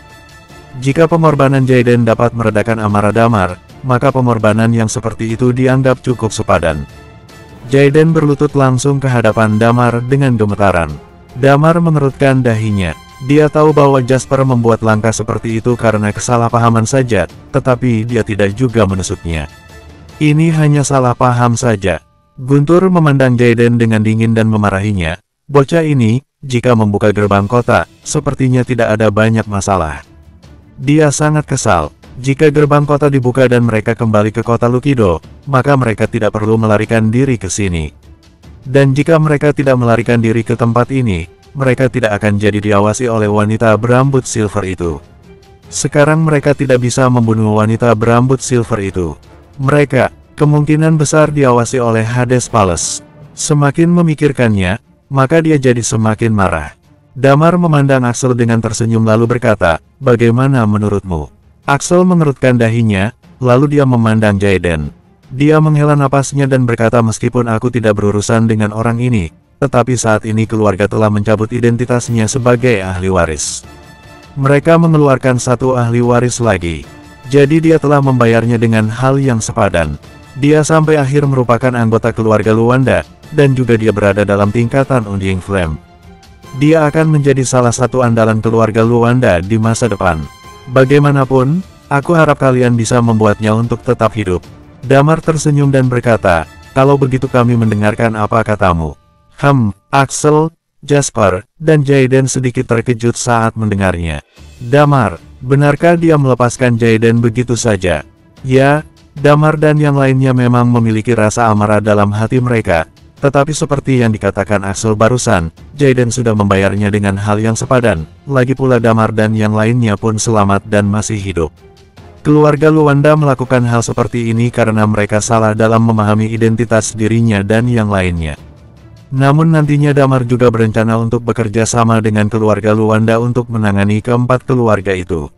Jika pengorbanan Jayden dapat meredakan amarah Damar, maka pengorbanan yang seperti itu dianggap cukup sepadan. Jayden berlutut langsung ke hadapan Damar dengan gemetaran. Damar mengerutkan dahinya. Dia tahu bahwa Jasper membuat langkah seperti itu karena kesalahpahaman saja, tetapi dia tidak juga menusuknya. Ini hanya salah paham saja. Guntur memandang Jayden dengan dingin dan memarahinya. Bocah ini, jika membuka gerbang kota, sepertinya tidak ada banyak masalah. Dia sangat kesal. Jika gerbang kota dibuka dan mereka kembali ke kota Lukido, maka mereka tidak perlu melarikan diri ke sini. Dan jika mereka tidak melarikan diri ke tempat ini, mereka tidak akan jadi diawasi oleh wanita berambut silver itu. Sekarang mereka tidak bisa membunuh wanita berambut silver itu. Mereka, kemungkinan besar diawasi oleh Hades Palace. Semakin memikirkannya, maka dia jadi semakin marah. Damar memandang Axel dengan tersenyum lalu berkata, bagaimana menurutmu? Axel mengerutkan dahinya, lalu dia memandang Jayden. Dia menghela napasnya dan berkata meskipun aku tidak berurusan dengan orang ini, tetapi saat ini keluarga telah mencabut identitasnya sebagai ahli waris. Mereka mengeluarkan satu ahli waris lagi. Jadi dia telah membayarnya dengan hal yang sepadan. Dia sampai akhir merupakan anggota keluarga Luanda, dan juga dia berada dalam tingkatan Undying Flame. Dia akan menjadi salah satu andalan keluarga Luanda di masa depan. Bagaimanapun, aku harap kalian bisa membuatnya untuk tetap hidup. Damar tersenyum dan berkata, kalau begitu kami mendengarkan apa katamu. Axel, Jasper, dan Jayden sedikit terkejut saat mendengarnya. Damar, benarkah dia melepaskan Jayden begitu saja? Ya, Damar dan yang lainnya memang memiliki rasa amarah dalam hati mereka, tetapi seperti yang dikatakan Axel barusan, Jayden sudah membayarnya dengan hal yang sepadan, lagi pula Damar dan yang lainnya pun selamat dan masih hidup. Keluarga Luanda melakukan hal seperti ini karena mereka salah dalam memahami identitas dirinya dan yang lainnya. Namun nantinya Damar juga berencana untuk bekerja sama dengan keluarga Luanda untuk menangani keempat keluarga itu.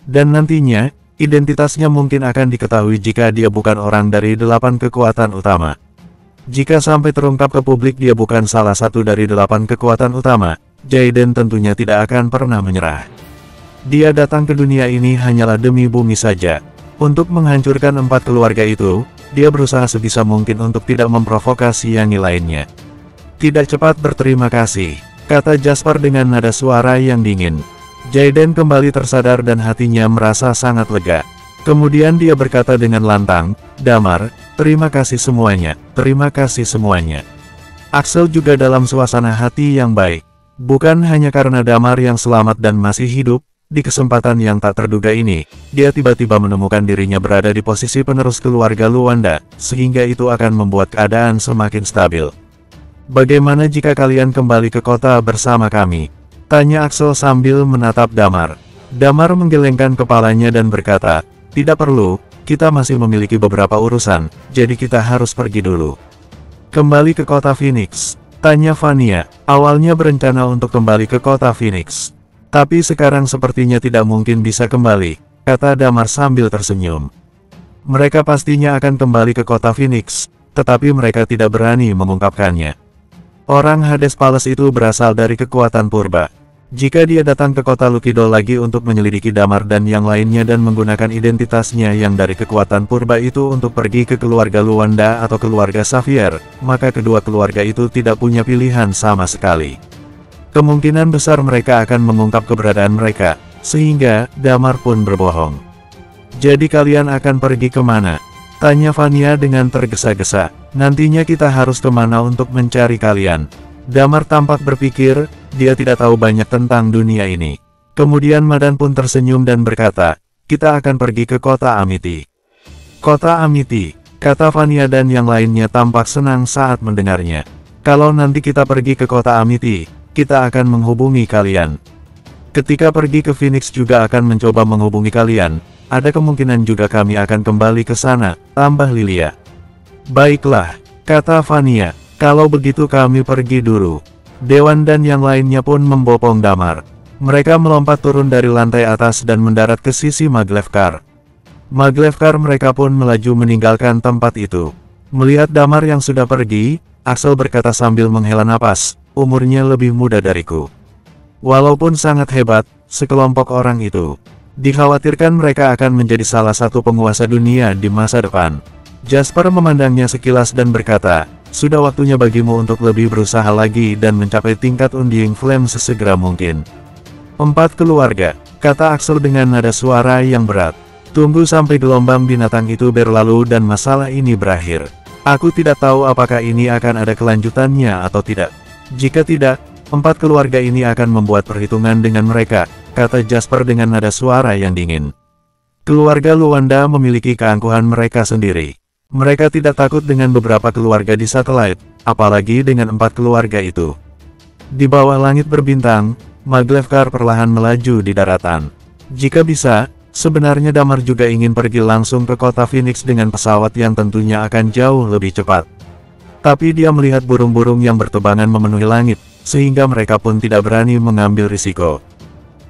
Dan nantinya, identitasnya mungkin akan diketahui jika dia bukan orang dari 8 kekuatan utama. Jika sampai terungkap ke publik dia bukan salah satu dari 8 kekuatan utama, Jayden tentunya tidak akan pernah menyerah. Dia datang ke dunia ini hanyalah demi bumi saja. Untuk menghancurkan 4 keluarga itu, dia berusaha sebisa mungkin untuk tidak memprovokasi yang lainnya. Tidak cepat berterima kasih, kata Jasper dengan nada suara yang dingin. Jayden kembali tersadar dan hatinya merasa sangat lega. Kemudian dia berkata dengan lantang, Damar, terima kasih semuanya, terima kasih semuanya. Axel juga dalam suasana hati yang baik. Bukan hanya karena Damar yang selamat dan masih hidup, di kesempatan yang tak terduga ini, dia tiba-tiba menemukan dirinya berada di posisi penerus keluarga Luanda, sehingga itu akan membuat keadaan semakin stabil. Bagaimana jika kalian kembali ke kota bersama kami? Tanya Axel sambil menatap Damar. Damar menggelengkan kepalanya dan berkata, tidak perlu, kita masih memiliki beberapa urusan, jadi kita harus pergi dulu. Kembali ke kota Phoenix, tanya Vania. Awalnya berencana untuk kembali ke kota Phoenix. Tapi sekarang sepertinya tidak mungkin bisa kembali, kata Damar sambil tersenyum. Mereka pastinya akan kembali ke kota Phoenix, tetapi mereka tidak berani mengungkapkannya. Orang Hades Palace itu berasal dari kekuatan purba. Jika dia datang ke kota Lukido lagi untuk menyelidiki Damar dan yang lainnya dan menggunakan identitasnya yang dari kekuatan purba itu untuk pergi ke keluarga Luanda atau keluarga Xavier, maka kedua keluarga itu tidak punya pilihan sama sekali. Kemungkinan besar mereka akan mengungkap keberadaan mereka, sehingga Damar pun berbohong. Jadi kalian akan pergi kemana? Tanya Vania dengan tergesa-gesa. Nantinya kita harus kemana untuk mencari kalian? Damar tampak berpikir, dia tidak tahu banyak tentang dunia ini. Kemudian Madan pun tersenyum dan berkata, kita akan pergi ke kota Amity. Kota Amity, kata Vania dan yang lainnya tampak senang saat mendengarnya. Kalau nanti kita pergi ke kota Amity, kita akan menghubungi kalian. Ketika pergi ke Phoenix juga akan mencoba menghubungi kalian, ada kemungkinan juga kami akan kembali ke sana, tambah Lilia. Baiklah, kata Vania. Kalau begitu kami pergi dulu. Dewan dan yang lainnya pun membopong Damar. Mereka melompat turun dari lantai atas dan mendarat ke sisi Maglevkar. Maglevkar mereka pun melaju meninggalkan tempat itu. Melihat Damar yang sudah pergi, Axel berkata sambil menghela napas, umurnya lebih muda dariku. Walaupun sangat hebat, sekelompok orang itu dikhawatirkan mereka akan menjadi salah satu penguasa dunia di masa depan. Jasper memandangnya sekilas dan berkata, sudah waktunya bagimu untuk lebih berusaha lagi dan mencapai tingkat Undying Flame sesegera mungkin. 4 keluarga, kata Axel dengan nada suara yang berat. Tunggu sampai gelombang binatang itu berlalu dan masalah ini berakhir. Aku tidak tahu apakah ini akan ada kelanjutannya atau tidak. Jika tidak, 4 keluarga ini akan membuat perhitungan dengan mereka, kata Jasper dengan nada suara yang dingin. Keluarga Luanda memiliki keangkuhan mereka sendiri. Mereka tidak takut dengan beberapa keluarga di satelit, apalagi dengan 4 keluarga itu. Di bawah langit berbintang, Maglevkar perlahan melaju di daratan. Jika bisa, sebenarnya Damar juga ingin pergi langsung ke kota Phoenix dengan pesawat yang tentunya akan jauh lebih cepat. Tapi dia melihat burung-burung yang bertebangan memenuhi langit, sehingga mereka pun tidak berani mengambil risiko.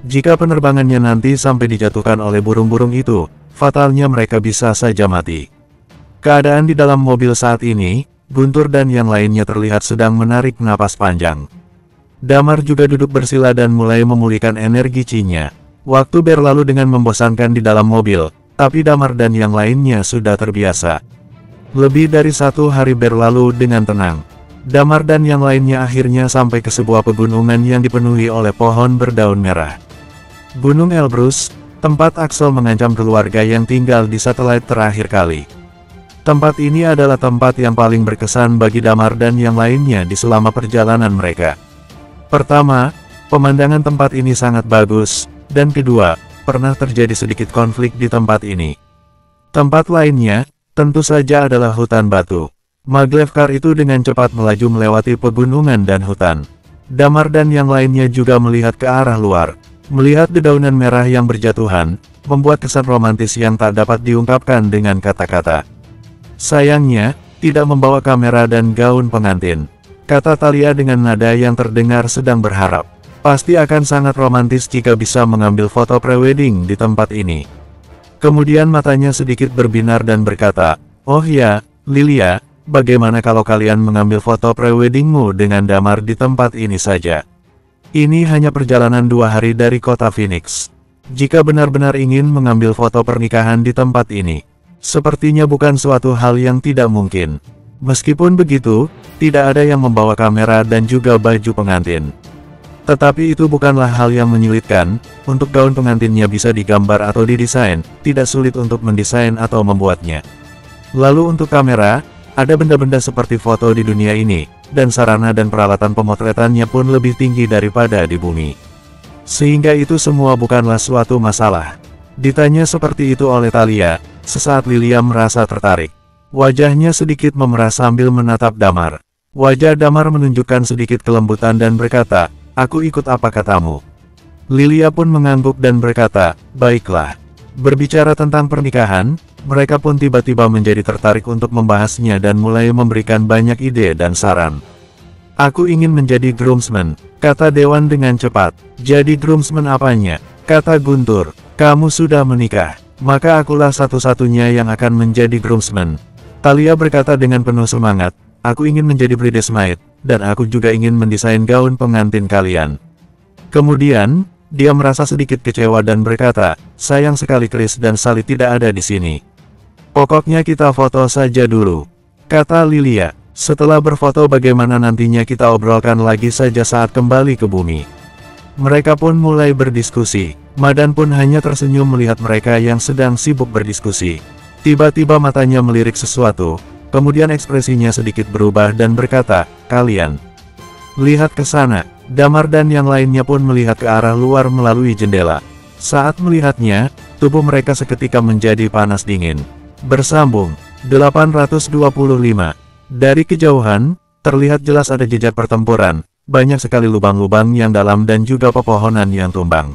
Jika penerbangannya nanti sampai dijatuhkan oleh burung-burung itu, fatalnya mereka bisa saja mati. Keadaan di dalam mobil saat ini, Guntur dan yang lainnya terlihat sedang menarik napas panjang. Damar juga duduk bersila dan mulai memulihkan energi Chi-nya. Waktu berlalu dengan membosankan di dalam mobil, tapi Damar dan yang lainnya sudah terbiasa. Lebih dari 1 hari berlalu dengan tenang. Damar dan yang lainnya akhirnya sampai ke sebuah pegunungan yang dipenuhi oleh pohon berdaun merah. Gunung Elbrus, tempat Axel mengancam keluarga yang tinggal di satelit terakhir kali. Tempat ini adalah tempat yang paling berkesan bagi Damar dan yang lainnya di selama perjalanan mereka. Pertama, pemandangan tempat ini sangat bagus, dan kedua, pernah terjadi sedikit konflik di tempat ini. Tempat lainnya, tentu saja adalah hutan batu. Maglevkar itu dengan cepat melaju melewati pegunungan dan hutan. Damar dan yang lainnya juga melihat ke arah luar. Melihat dedaunan merah yang berjatuhan, membuat kesan romantis yang tak dapat diungkapkan dengan kata-kata. Sayangnya, tidak membawa kamera dan gaun pengantin, kata Thalia dengan nada yang terdengar sedang berharap. Pasti akan sangat romantis jika bisa mengambil foto prewedding di tempat ini. Kemudian matanya sedikit berbinar dan berkata, oh ya, Lilia, bagaimana kalau kalian mengambil foto preweddingmu dengan Damar di tempat ini saja? Ini hanya perjalanan 2 hari dari kota Phoenix. Jika benar-benar ingin mengambil foto pernikahan di tempat ini, sepertinya bukan suatu hal yang tidak mungkin. Meskipun begitu, tidak ada yang membawa kamera dan juga baju pengantin. Tetapi itu bukanlah hal yang menyulitkan, untuk gaun pengantinnya bisa digambar atau didesain, tidak sulit untuk mendesain atau membuatnya. Lalu untuk kamera, ada benda-benda seperti foto di dunia ini, dan sarana dan peralatan pemotretannya pun lebih tinggi daripada di bumi. Sehingga itu semua bukanlah suatu masalah. Ditanya seperti itu oleh Thalia, sesaat Lilia merasa tertarik. Wajahnya sedikit memerah sambil menatap Damar. Wajah Damar menunjukkan sedikit kelembutan dan berkata, aku ikut apa katamu. Lilia pun mengangguk dan berkata, baiklah. Berbicara tentang pernikahan, mereka pun tiba-tiba menjadi tertarik untuk membahasnya dan mulai memberikan banyak ide dan saran. Aku ingin menjadi groomsman, kata Dewan dengan cepat. Jadi groomsman apanya? Kata Guntur. Kamu sudah menikah, maka akulah satu-satunya yang akan menjadi groomsman. Thalia berkata dengan penuh semangat, aku ingin menjadi bridesmaid, dan aku juga ingin mendesain gaun pengantin kalian. Kemudian, dia merasa sedikit kecewa dan berkata, sayang sekali Chris dan Sally tidak ada di sini. Pokoknya kita foto saja dulu, kata Lilia. Setelah berfoto bagaimana nantinya kita obrolkan lagi saja saat kembali ke bumi. Mereka pun mulai berdiskusi. Madan pun hanya tersenyum melihat mereka yang sedang sibuk berdiskusi. Tiba-tiba matanya melirik sesuatu, kemudian ekspresinya sedikit berubah dan berkata, kalian lihat ke sana. Damar dan yang lainnya pun melihat ke arah luar melalui jendela. Saat melihatnya, tubuh mereka seketika menjadi panas dingin. Bersambung 825. Dari kejauhan, terlihat jelas ada jejak pertempuran, banyak sekali lubang-lubang yang dalam dan juga pepohonan yang tumbang.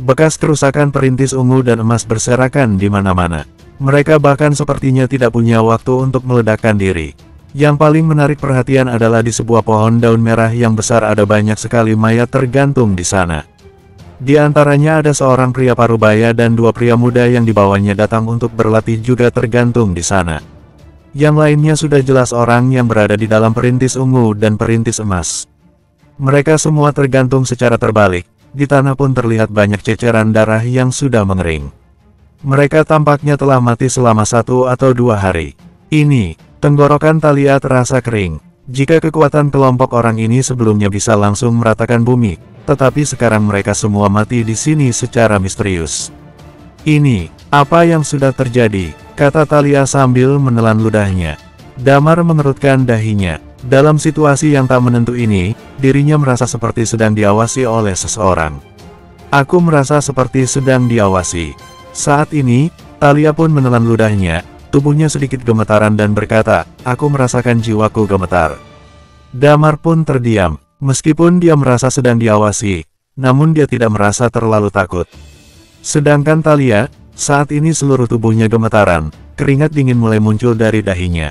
Bekas kerusakan perintis ungu dan emas berserakan di mana-mana. Mereka bahkan sepertinya tidak punya waktu untuk meledakkan diri. Yang paling menarik perhatian adalah di sebuah pohon daun merah yang besar ada banyak sekali mayat tergantung di sana. Di antaranya ada seorang pria parubaya dan dua pria muda yang dibawanya datang untuk berlatih juga tergantung di sana. Yang lainnya sudah jelas orang yang berada di dalam perintis ungu dan perintis emas. Mereka semua tergantung secara terbalik, di tanah pun terlihat banyak ceceran darah yang sudah mengering. Mereka tampaknya telah mati selama 1 atau 2 hari. Ini, tenggorokan Thalia terasa kering. Jika kekuatan kelompok orang ini sebelumnya bisa langsung meratakan bumi, tetapi sekarang mereka semua mati di sini secara misterius. Ini, apa yang sudah terjadi? Kata Thalia sambil menelan ludahnya. Damar mengerutkan dahinya. Dalam situasi yang tak menentu ini, dirinya merasa seperti sedang diawasi oleh seseorang. Aku merasa seperti sedang diawasi. Saat ini, Thalia pun menelan ludahnya, tubuhnya sedikit gemetaran dan berkata, aku merasakan jiwaku gemetar. Damar pun terdiam, meskipun dia merasa sedang diawasi, namun dia tidak merasa terlalu takut. Sedangkan Thalia, saat ini seluruh tubuhnya gemetaran, keringat dingin mulai muncul dari dahinya.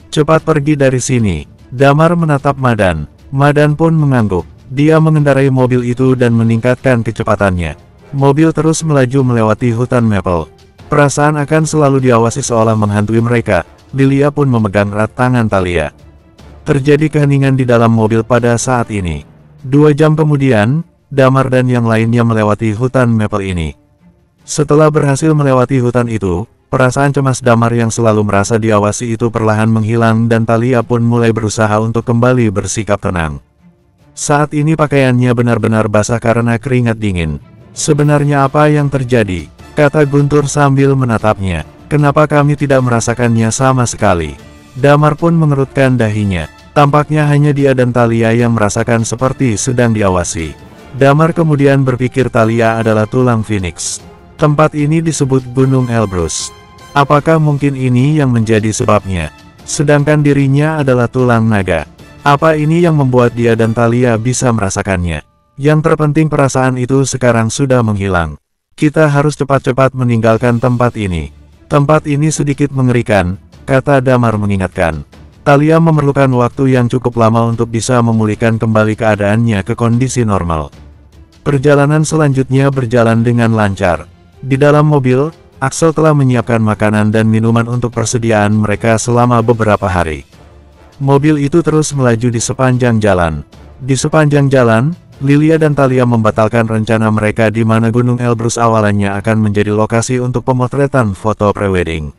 Cepat pergi dari sini. Damar menatap Madan. Madan pun mengangguk. Dia mengendarai mobil itu dan meningkatkan kecepatannya. Mobil terus melaju melewati hutan maple. Perasaan akan selalu diawasi seolah menghantui mereka. Lilia pun memegang erat tangan Thalia. Terjadi keheningan di dalam mobil pada saat ini. 2 jam kemudian, Damar dan yang lainnya melewati hutan maple ini. Setelah berhasil melewati hutan itu, perasaan cemas Damar yang selalu merasa diawasi itu perlahan menghilang dan Thalia pun mulai berusaha untuk kembali bersikap tenang. Saat ini pakaiannya benar-benar basah karena keringat dingin. Sebenarnya apa yang terjadi? Kata Guntur sambil menatapnya. Kenapa kami tidak merasakannya sama sekali? Damar pun mengerutkan dahinya. Tampaknya hanya dia dan Thalia yang merasakan seperti sedang diawasi. Damar kemudian berpikir Thalia adalah tulang Phoenix. Tempat ini disebut Gunung Elbrus. Apakah mungkin ini yang menjadi sebabnya? Sedangkan dirinya adalah tulang naga. Apa ini yang membuat dia dan Thalia bisa merasakannya? Yang terpenting perasaan itu sekarang sudah menghilang. Kita harus cepat-cepat meninggalkan tempat ini. Tempat ini sedikit mengerikan, kata Damar mengingatkan. Thalia memerlukan waktu yang cukup lama untuk bisa memulihkan kembali keadaannya ke kondisi normal. Perjalanan selanjutnya berjalan dengan lancar. Di dalam mobil, Axel telah menyiapkan makanan dan minuman untuk persediaan mereka selama beberapa hari. Mobil itu terus melaju di sepanjang jalan. Di sepanjang jalan, Lilia dan Thalia membatalkan rencana mereka di mana Gunung Elbrus awalannya akan menjadi lokasi untuk pemotretan foto prewedding.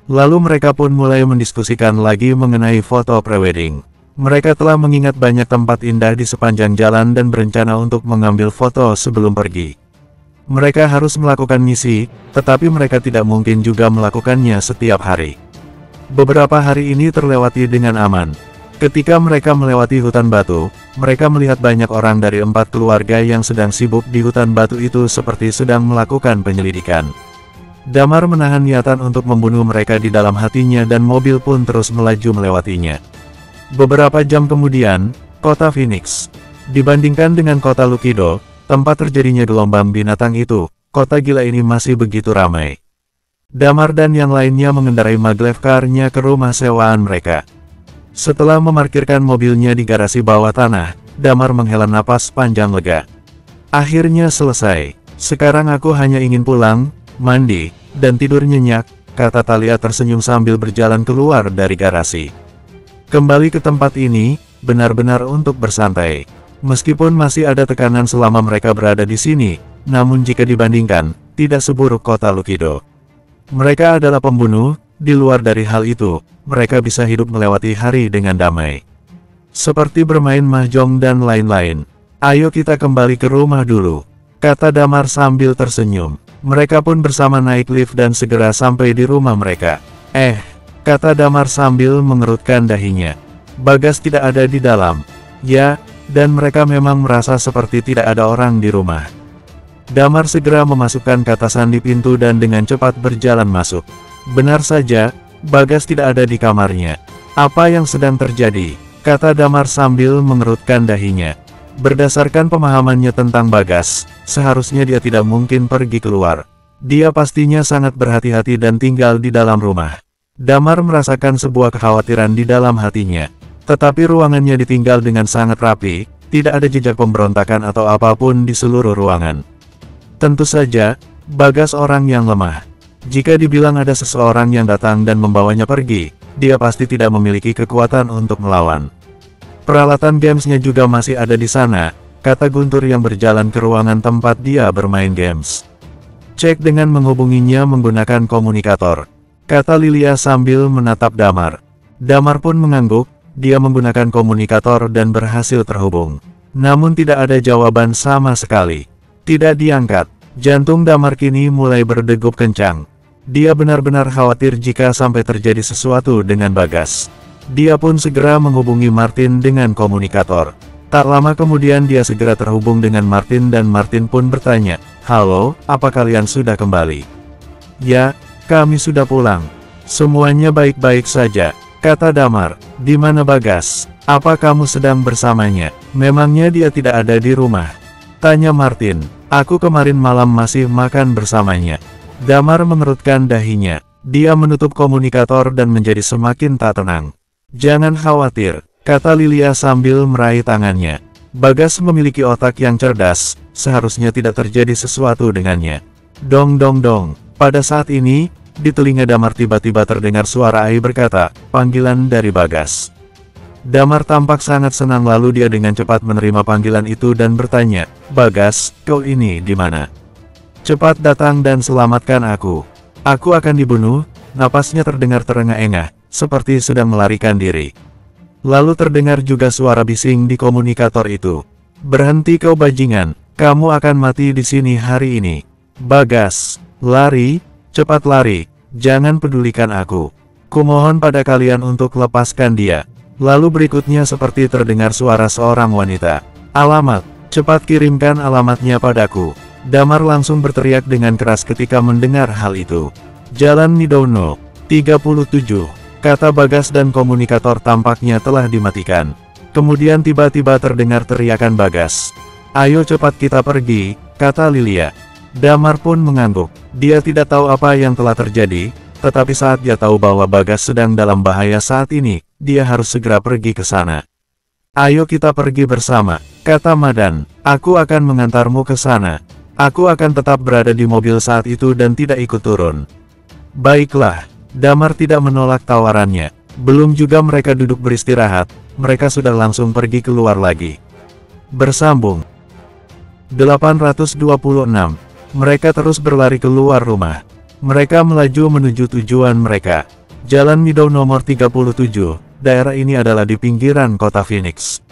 Lalu mereka pun mulai mendiskusikan lagi mengenai foto prewedding. Mereka telah mengingat banyak tempat indah di sepanjang jalan dan berencana untuk mengambil foto sebelum pergi. Mereka harus melakukan misi, tetapi mereka tidak mungkin juga melakukannya setiap hari. Beberapa hari ini terlewati dengan aman. Ketika mereka melewati hutan batu, mereka melihat banyak orang dari 4 keluarga yang sedang sibuk di hutan batu itu seperti sedang melakukan penyelidikan. Damar menahan niatan untuk membunuh mereka di dalam hatinya dan mobil pun terus melaju melewatinya. Beberapa jam kemudian, kota Phoenix. Dibandingkan dengan kota Lukido, tempat terjadinya gelombang binatang itu, kota gila ini masih begitu ramai. Damar dan yang lainnya mengendarai maglev car-nya ke rumah sewaan mereka. Setelah memarkirkan mobilnya di garasi bawah tanah, Damar menghela napas panjang lega. Akhirnya selesai. Sekarang aku hanya ingin pulang, mandi, dan tidur nyenyak, kata Talia tersenyum sambil berjalan keluar dari garasi. Kembali ke tempat ini, benar-benar untuk bersantai. Meskipun masih ada tekanan selama mereka berada di sini, namun jika dibandingkan, tidak seburuk kota Lukido. Mereka adalah pembunuh, di luar dari hal itu, mereka bisa hidup melewati hari dengan damai. Seperti bermain mahjong dan lain-lain. Ayo kita kembali ke rumah dulu, kata Damar sambil tersenyum. Mereka pun bersama naik lift dan segera sampai di rumah mereka. Kata Damar sambil mengerutkan dahinya. Bagas tidak ada di dalam. Ya, dan mereka memang merasa seperti tidak ada orang di rumah. Damar segera memasukkan kata sandi pintu dan dengan cepat berjalan masuk. Benar saja, Bagas tidak ada di kamarnya. Apa yang sedang terjadi? Kata Damar sambil mengerutkan dahinya. Berdasarkan pemahamannya tentang Bagas, seharusnya dia tidak mungkin pergi keluar. Dia pastinya sangat berhati-hati dan tinggal di dalam rumah. Damar merasakan sebuah kekhawatiran di dalam hatinya. Tetapi ruangannya ditinggal dengan sangat rapi, tidak ada jejak pemberontakan atau apapun di seluruh ruangan. Tentu saja, Bagas orang yang lemah. Jika dibilang ada seseorang yang datang dan membawanya pergi, dia pasti tidak memiliki kekuatan untuk melawan. Peralatan gamesnya juga masih ada di sana, kata Guntur yang berjalan ke ruangan tempat dia bermain games. Cek dengan menghubunginya menggunakan komunikator, kata Lilia sambil menatap Damar. Damar pun mengangguk, dia menggunakan komunikator dan berhasil terhubung. Namun tidak ada jawaban sama sekali. Tidak diangkat. Jantung Damar kini mulai berdegup kencang. Dia benar-benar khawatir jika sampai terjadi sesuatu dengan Bagas. Dia pun segera menghubungi Martin dengan komunikator. Tak lama kemudian dia segera terhubung dengan Martin dan Martin pun bertanya, "Halo, apa kalian sudah kembali?" "Ya, kami sudah pulang. Semuanya baik-baik saja," kata Damar. "Di mana Bagas? Apa kamu sedang bersamanya? Memangnya dia tidak ada di rumah?" tanya Martin. "Aku kemarin malam masih makan bersamanya." Damar mengerutkan dahinya. Dia menutup komunikator dan menjadi semakin tak tenang. "Jangan khawatir," kata Lilia sambil meraih tangannya. "Bagas memiliki otak yang cerdas, seharusnya tidak terjadi sesuatu dengannya." Dong dong dong. Pada saat ini, di telinga Damar tiba-tiba terdengar suara Ai berkata, "Panggilan dari Bagas." Damar tampak sangat senang lalu dia dengan cepat menerima panggilan itu dan bertanya, "Bagas, kau ini di mana? Cepat datang dan selamatkan aku. Aku akan dibunuh." Napasnya terdengar terengah-engah, seperti sedang melarikan diri. Lalu terdengar juga suara bising di komunikator itu. "Berhenti kau bajingan, kamu akan mati di sini hari ini. Bagas, lari, cepat lari, jangan pedulikan aku. Kumohon pada kalian untuk lepaskan dia." Lalu berikutnya seperti terdengar suara seorang wanita. "Alamat, cepat kirimkan alamatnya padaku." Damar langsung berteriak dengan keras ketika mendengar hal itu. "Jalan Nidono, 37, kata Bagas dan komunikator tampaknya telah dimatikan. Kemudian tiba-tiba terdengar teriakan Bagas. "Ayo cepat kita pergi," kata Lilia. Damar pun mengangguk. Dia tidak tahu apa yang telah terjadi, tetapi saat dia tahu bahwa Bagas sedang dalam bahaya saat ini, dia harus segera pergi ke sana. "Ayo kita pergi bersama," kata Madan. "Aku akan mengantarmu ke sana. Aku akan tetap berada di mobil saat itu dan tidak ikut turun." "Baiklah." Damar tidak menolak tawarannya. Belum juga mereka duduk beristirahat, mereka sudah langsung pergi keluar lagi. Bersambung 826. Mereka terus berlari keluar rumah. Mereka melaju menuju tujuan mereka. Jalan Mido nomor 37. Daerah ini adalah di pinggiran kota Phoenix.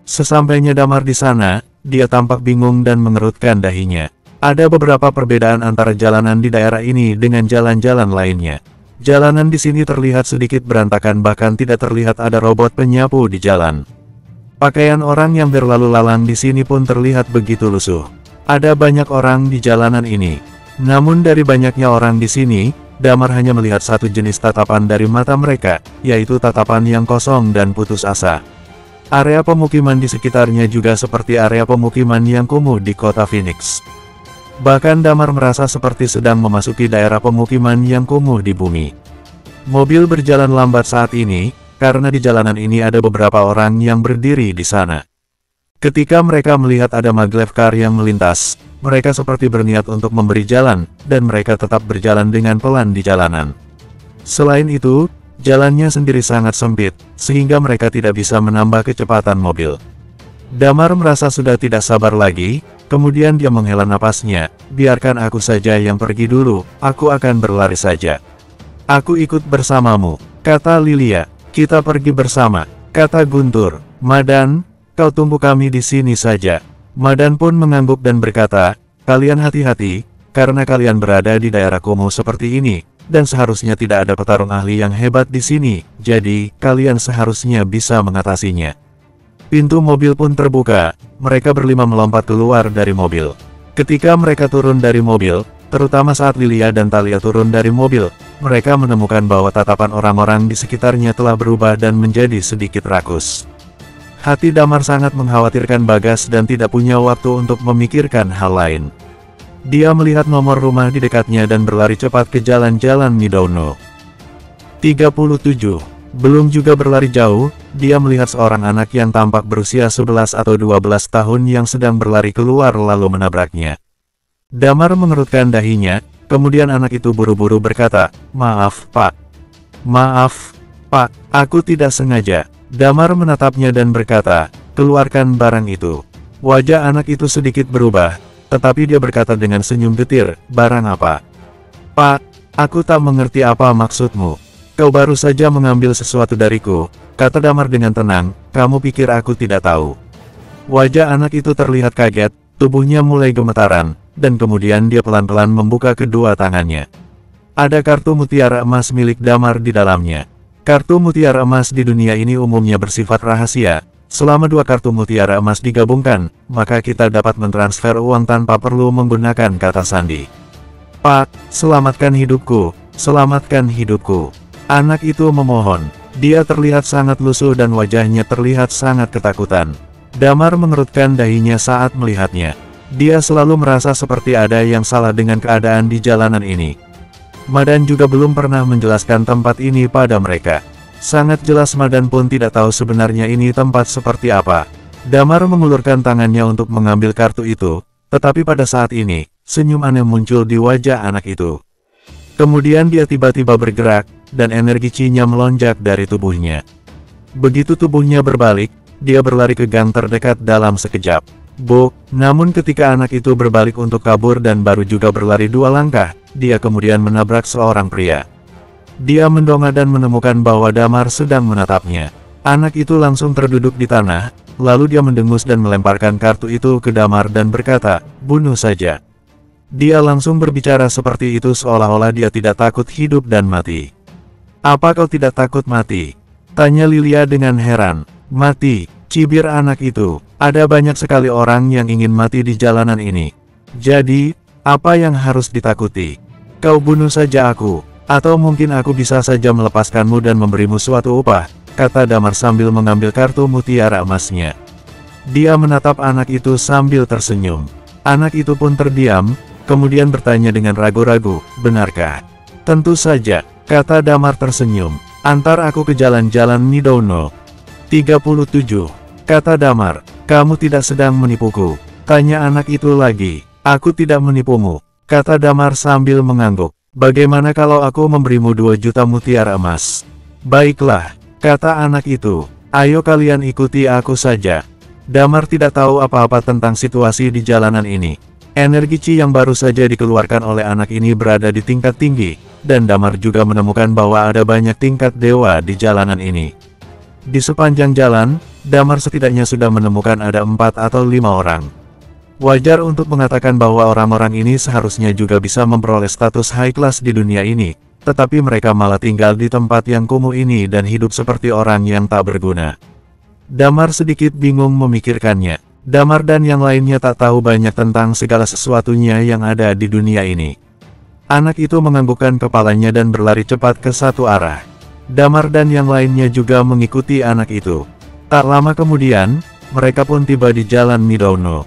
Sesampainya Damar di sana, dia tampak bingung dan mengerutkan dahinya. Ada beberapa perbedaan antara jalanan di daerah ini dengan jalan-jalan lainnya. Jalanan di sini terlihat sedikit berantakan, bahkan tidak terlihat ada robot penyapu di jalan. Pakaian orang yang berlalu lalang di sini pun terlihat begitu lusuh. Ada banyak orang di jalanan ini. Namun dari banyaknya orang di sini, Damar hanya melihat satu jenis tatapan dari mata mereka, yaitu tatapan yang kosong dan putus asa. Area pemukiman di sekitarnya juga seperti area pemukiman yang kumuh di kota Phoenix. Bahkan Damar merasa seperti sedang memasuki daerah pemukiman yang kumuh di bumi. Mobil berjalan lambat saat ini, karena di jalanan ini ada beberapa orang yang berdiri di sana. Ketika mereka melihat ada maglev car yang melintas, mereka seperti berniat untuk memberi jalan, dan mereka tetap berjalan dengan pelan di jalanan. Selain itu, jalannya sendiri sangat sempit, sehingga mereka tidak bisa menambah kecepatan mobil. Damar merasa sudah tidak sabar lagi, kemudian dia menghela napasnya, biarkan aku saja yang pergi dulu, aku akan berlari saja. Aku ikut bersamamu, kata Lilia. Kita pergi bersama, kata Guntur. Madan, kau tunggu kami di sini saja. Madan pun mengangguk dan berkata, kalian hati-hati, karena kalian berada di daerah kumuh seperti ini, dan seharusnya tidak ada petarung ahli yang hebat di sini, jadi kalian seharusnya bisa mengatasinya. Pintu mobil pun terbuka, mereka berlima melompat keluar dari mobil. Ketika mereka turun dari mobil, terutama saat Lilia dan Talia turun dari mobil, mereka menemukan bahwa tatapan orang-orang di sekitarnya telah berubah dan menjadi sedikit rakus. Hati Damar sangat mengkhawatirkan Bagas dan tidak punya waktu untuk memikirkan hal lain. Dia melihat nomor rumah di dekatnya dan berlari cepat ke jalan-jalan Midowno. 37. Belum juga berlari jauh, dia melihat seorang anak yang tampak berusia 11 atau 12 tahun yang sedang berlari keluar lalu menabraknya. Damar mengerutkan dahinya, kemudian anak itu buru-buru berkata, maaf, Pak. Maaf, Pak, aku tidak sengaja. Damar menatapnya dan berkata, keluarkan barang itu. Wajah anak itu sedikit berubah, tetapi dia berkata dengan senyum getir, barang apa? Pak, aku tak mengerti apa maksudmu. Kau baru saja mengambil sesuatu dariku, kata Damar dengan tenang, kamu pikir aku tidak tahu. Wajah anak itu terlihat kaget, tubuhnya mulai gemetaran, dan kemudian dia pelan-pelan membuka kedua tangannya. Ada kartu mutiara emas milik Damar di dalamnya. Kartu mutiara emas di dunia ini umumnya bersifat rahasia. Selama dua kartu mutiara emas digabungkan, maka kita dapat mentransfer uang tanpa perlu menggunakan kata sandi. Pak, selamatkan hidupku, selamatkan hidupku. Anak itu memohon. Dia terlihat sangat lusuh dan wajahnya terlihat sangat ketakutan. Damar mengerutkan dahinya saat melihatnya. Dia selalu merasa seperti ada yang salah dengan keadaan di jalanan ini. Madan juga belum pernah menjelaskan tempat ini pada mereka. Sangat jelas Madan pun tidak tahu sebenarnya ini tempat seperti apa. Damar mengulurkan tangannya untuk mengambil kartu itu, tetapi pada saat ini, senyum aneh muncul di wajah anak itu. Kemudian dia tiba-tiba bergerak, dan energi Qi-nya melonjak dari tubuhnya. Begitu tubuhnya berbalik, dia berlari ke gang terdekat dalam sekejap. Namun ketika anak itu berbalik untuk kabur dan baru juga berlari 2 langkah, dia kemudian menabrak seorang pria. Dia mendongak dan menemukan bahwa Damar sedang menatapnya. Anak itu langsung terduduk di tanah, lalu dia mendengus dan melemparkan kartu itu ke Damar dan berkata, bunuh saja. Dia langsung berbicara seperti itu seolah-olah dia tidak takut hidup dan mati. Apa kau tidak takut mati? Tanya Lilia dengan heran. Mati, cibir anak itu. Ada banyak sekali orang yang ingin mati di jalanan ini. Jadi, apa yang harus ditakuti? Kau bunuh saja aku, atau mungkin aku bisa saja melepaskanmu dan memberimu suatu upah, kata Damar sambil mengambil kartu mutiara emasnya. Dia menatap anak itu sambil tersenyum. Anak itu pun terdiam, kemudian bertanya dengan ragu-ragu, benarkah? Tentu saja, kata Damar tersenyum. Antar aku ke jalan-jalan Midowno. 37. Kata Damar. Kamu tidak sedang menipuku, tanya anak itu lagi. Aku tidak menipumu, kata Damar sambil mengangguk. Bagaimana kalau aku memberimu 2 juta mutiara emas? Baiklah, kata anak itu. Ayo kalian ikuti aku saja. Damar tidak tahu apa-apa tentang situasi di jalanan ini. Energi Qi yang baru saja dikeluarkan oleh anak ini berada di tingkat tinggi, dan Damar juga menemukan bahwa ada banyak tingkat dewa di jalanan ini. Di sepanjang jalan, Damar setidaknya sudah menemukan ada 4 atau 5 orang. Wajar untuk mengatakan bahwa orang-orang ini seharusnya juga bisa memperoleh status high class di dunia ini, tetapi mereka malah tinggal di tempat yang kumuh ini dan hidup seperti orang yang tak berguna. Damar sedikit bingung memikirkannya. Damar dan yang lainnya tak tahu banyak tentang segala sesuatunya yang ada di dunia ini. Anak itu menganggukkan kepalanya dan berlari cepat ke satu arah. Damar dan yang lainnya juga mengikuti anak itu. Tak lama kemudian, mereka pun tiba di Jalan Midouno.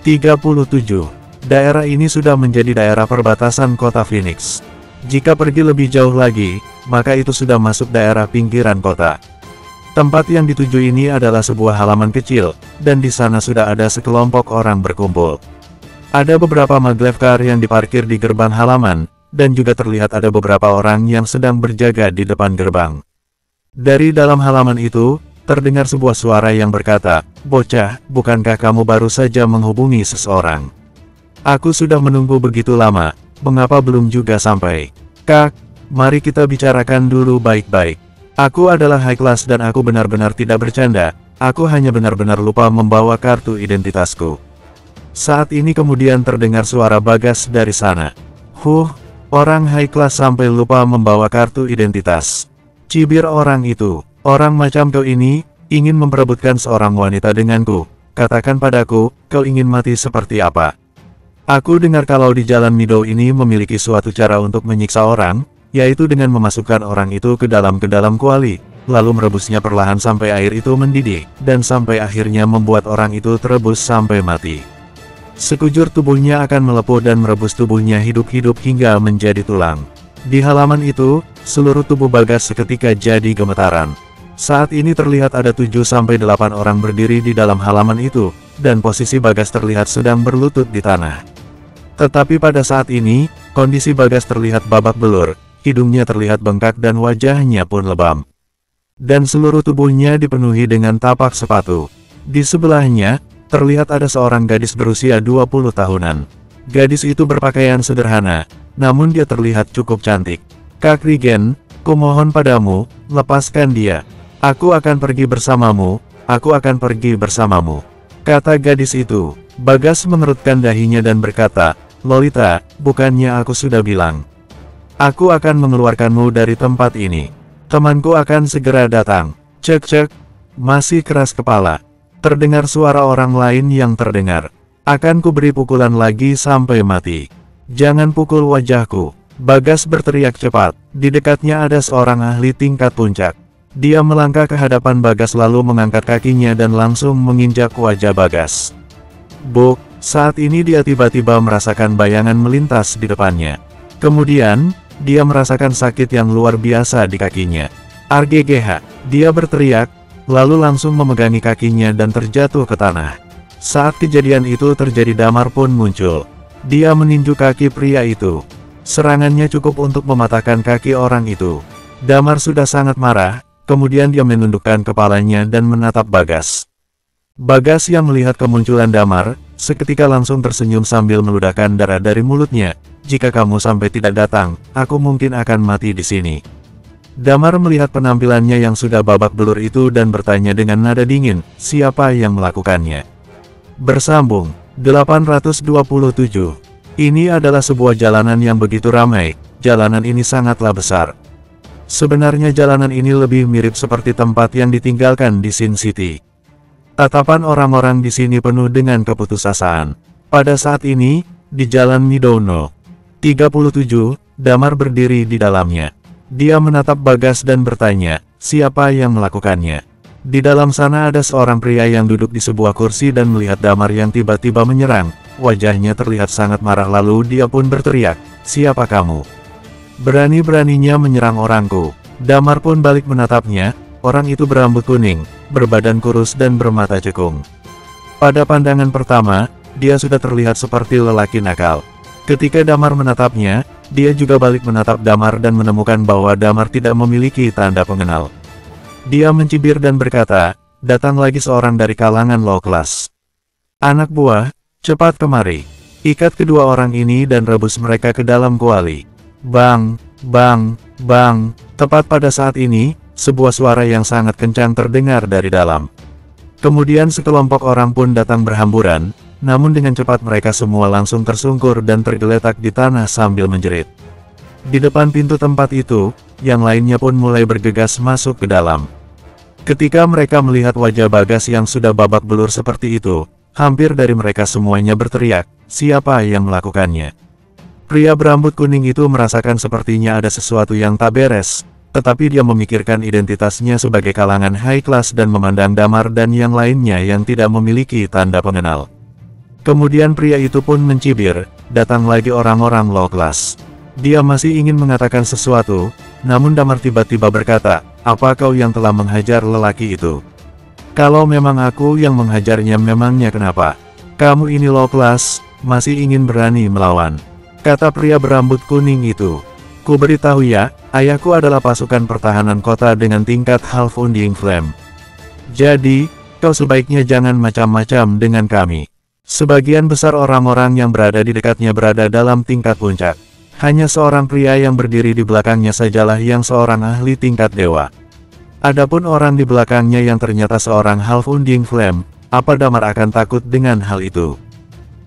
37. Daerah ini sudah menjadi daerah perbatasan kota Phoenix. Jika pergi lebih jauh lagi, maka itu sudah masuk daerah pinggiran kota. Tempat yang dituju ini adalah sebuah halaman kecil, dan di sana sudah ada sekelompok orang berkumpul. Ada beberapa maglev car yang diparkir di gerbang halaman, dan juga terlihat ada beberapa orang yang sedang berjaga di depan gerbang. Dari dalam halaman itu, terdengar sebuah suara yang berkata, "Bocah, bukankah kamu baru saja menghubungi seseorang? Aku sudah menunggu begitu lama, mengapa belum juga sampai?" "Kak, mari kita bicarakan dulu baik-baik. Aku adalah high class dan aku benar-benar tidak bercanda, aku hanya benar-benar lupa membawa kartu identitasku." Saat ini kemudian terdengar suara Bagas dari sana. Orang high class sampai lupa membawa kartu identitas. Cibir orang itu. "Orang macam kau ini, ingin memperebutkan seorang wanita denganku. Katakan padaku, kau ingin mati seperti apa?" "Aku dengar kalau di Jalan Meadow ini memiliki suatu cara untuk menyiksa orang, yaitu dengan memasukkan orang itu ke dalam kuali, lalu merebusnya perlahan sampai air itu mendidih, dan sampai akhirnya membuat orang itu terebus sampai mati. Sekujur tubuhnya akan melepuh dan merebus tubuhnya hidup-hidup hingga menjadi tulang." Di halaman itu, seluruh tubuh Bagas seketika jadi gemetaran. Saat ini terlihat ada 7-8 orang berdiri di dalam halaman itu, dan posisi Bagas terlihat sedang berlutut di tanah. Tetapi pada saat ini, kondisi Bagas terlihat babak belur, hidungnya terlihat bengkak dan wajahnya pun lebam. Dan seluruh tubuhnya dipenuhi dengan tapak sepatu. Di sebelahnya, terlihat ada seorang gadis berusia 20 tahunan. Gadis itu berpakaian sederhana, namun dia terlihat cukup cantik. "Kak Rigen, kumohon padamu, lepaskan dia. Aku akan pergi bersamamu, aku akan pergi bersamamu," kata gadis itu. Bagas mengerutkan dahinya dan berkata, "Lolita, bukannya aku sudah bilang? Aku akan mengeluarkanmu dari tempat ini. Temanku akan segera datang." "Cek, masih keras kepala." Terdengar suara orang lain yang terdengar. "Akan kuberi pukulan lagi sampai mati. Jangan pukul wajahku." Bagas berteriak cepat. Di dekatnya ada seorang ahli tingkat puncak. Dia melangkah ke hadapan Bagas lalu mengangkat kakinya dan langsung menginjak wajah Bagas. Buk, saat ini dia tiba-tiba merasakan bayangan melintas di depannya. Kemudian, dia merasakan sakit yang luar biasa di kakinya. "RGGH!" Dia berteriak, lalu langsung memegangi kakinya dan terjatuh ke tanah. Saat kejadian itu terjadi, Damar pun muncul. Dia meninju kaki pria itu. Serangannya cukup untuk mematahkan kaki orang itu. Damar sudah sangat marah, kemudian dia menundukkan kepalanya dan menatap Bagas. Bagas yang melihat kemunculan Damar, seketika langsung tersenyum sambil meludahkan darah dari mulutnya. "Jika kamu sampai tidak datang, aku mungkin akan mati di sini." Damar melihat penampilannya yang sudah babak belur itu dan bertanya dengan nada dingin, "Siapa yang melakukannya?" Bersambung 827. Ini adalah sebuah jalanan yang begitu ramai. Jalanan ini sangatlah besar. Sebenarnya jalanan ini lebih mirip seperti tempat yang ditinggalkan di Sin City. Tatapan orang-orang di sini penuh dengan keputusasaan. Pada saat ini, di Jalan Midouno 37, Damar berdiri di dalamnya. Dia menatap Bagas dan bertanya, "Siapa yang melakukannya?" Di dalam sana ada seorang pria yang duduk di sebuah kursi dan melihat Damar yang tiba-tiba menyerang. Wajahnya terlihat sangat marah lalu dia pun berteriak, "Siapa kamu? Berani-beraninya menyerang orangku?" Damar pun balik menatapnya. Orang itu berambut kuning, berbadan kurus dan bermata cekung. Pada pandangan pertama, dia sudah terlihat seperti lelaki nakal. Ketika Damar menatapnya, dia juga balik menatap Damar dan menemukan bahwa Damar tidak memiliki tanda pengenal. Dia mencibir dan berkata, "Datang lagi seorang dari kalangan low class. Anak buah, cepat kemari. Ikat kedua orang ini dan rebus mereka ke dalam kuali." Bang, bang, bang. Tepat pada saat ini, sebuah suara yang sangat kencang terdengar dari dalam. Kemudian sekelompok orang pun datang berhamburan, namun dengan cepat mereka semua langsung tersungkur dan tergeletak di tanah sambil menjerit. Di depan pintu tempat itu, yang lainnya pun mulai bergegas masuk ke dalam. Ketika mereka melihat wajah Bagas yang sudah babak belur seperti itu, hampir dari mereka semuanya berteriak, "Siapa yang melakukannya?" Pria berambut kuning itu merasakan sepertinya ada sesuatu yang tak beres, tetapi dia memikirkan identitasnya sebagai kalangan high class dan memandang Damar dan yang lainnya yang tidak memiliki tanda pengenal. Kemudian pria itu pun mencibir, datang lagi orang-orang low class. Dia masih ingin mengatakan sesuatu, namun Damar tiba-tiba berkata, apa kau yang telah menghajar lelaki itu? Kalau memang aku yang menghajarnya memangnya kenapa? Kamu ini low class, masih ingin berani melawan. Kata pria berambut kuning itu. Ku beritahu ya, ayahku adalah pasukan pertahanan kota dengan tingkat Half Undying Flame. Jadi, kau sebaiknya jangan macam-macam dengan kami. Sebagian besar orang-orang yang berada di dekatnya berada dalam tingkat puncak. Hanya seorang pria yang berdiri di belakangnya sajalah yang seorang ahli tingkat dewa. Adapun orang di belakangnya yang ternyata seorang Half Undying Flame, apa Damar akan takut dengan hal itu?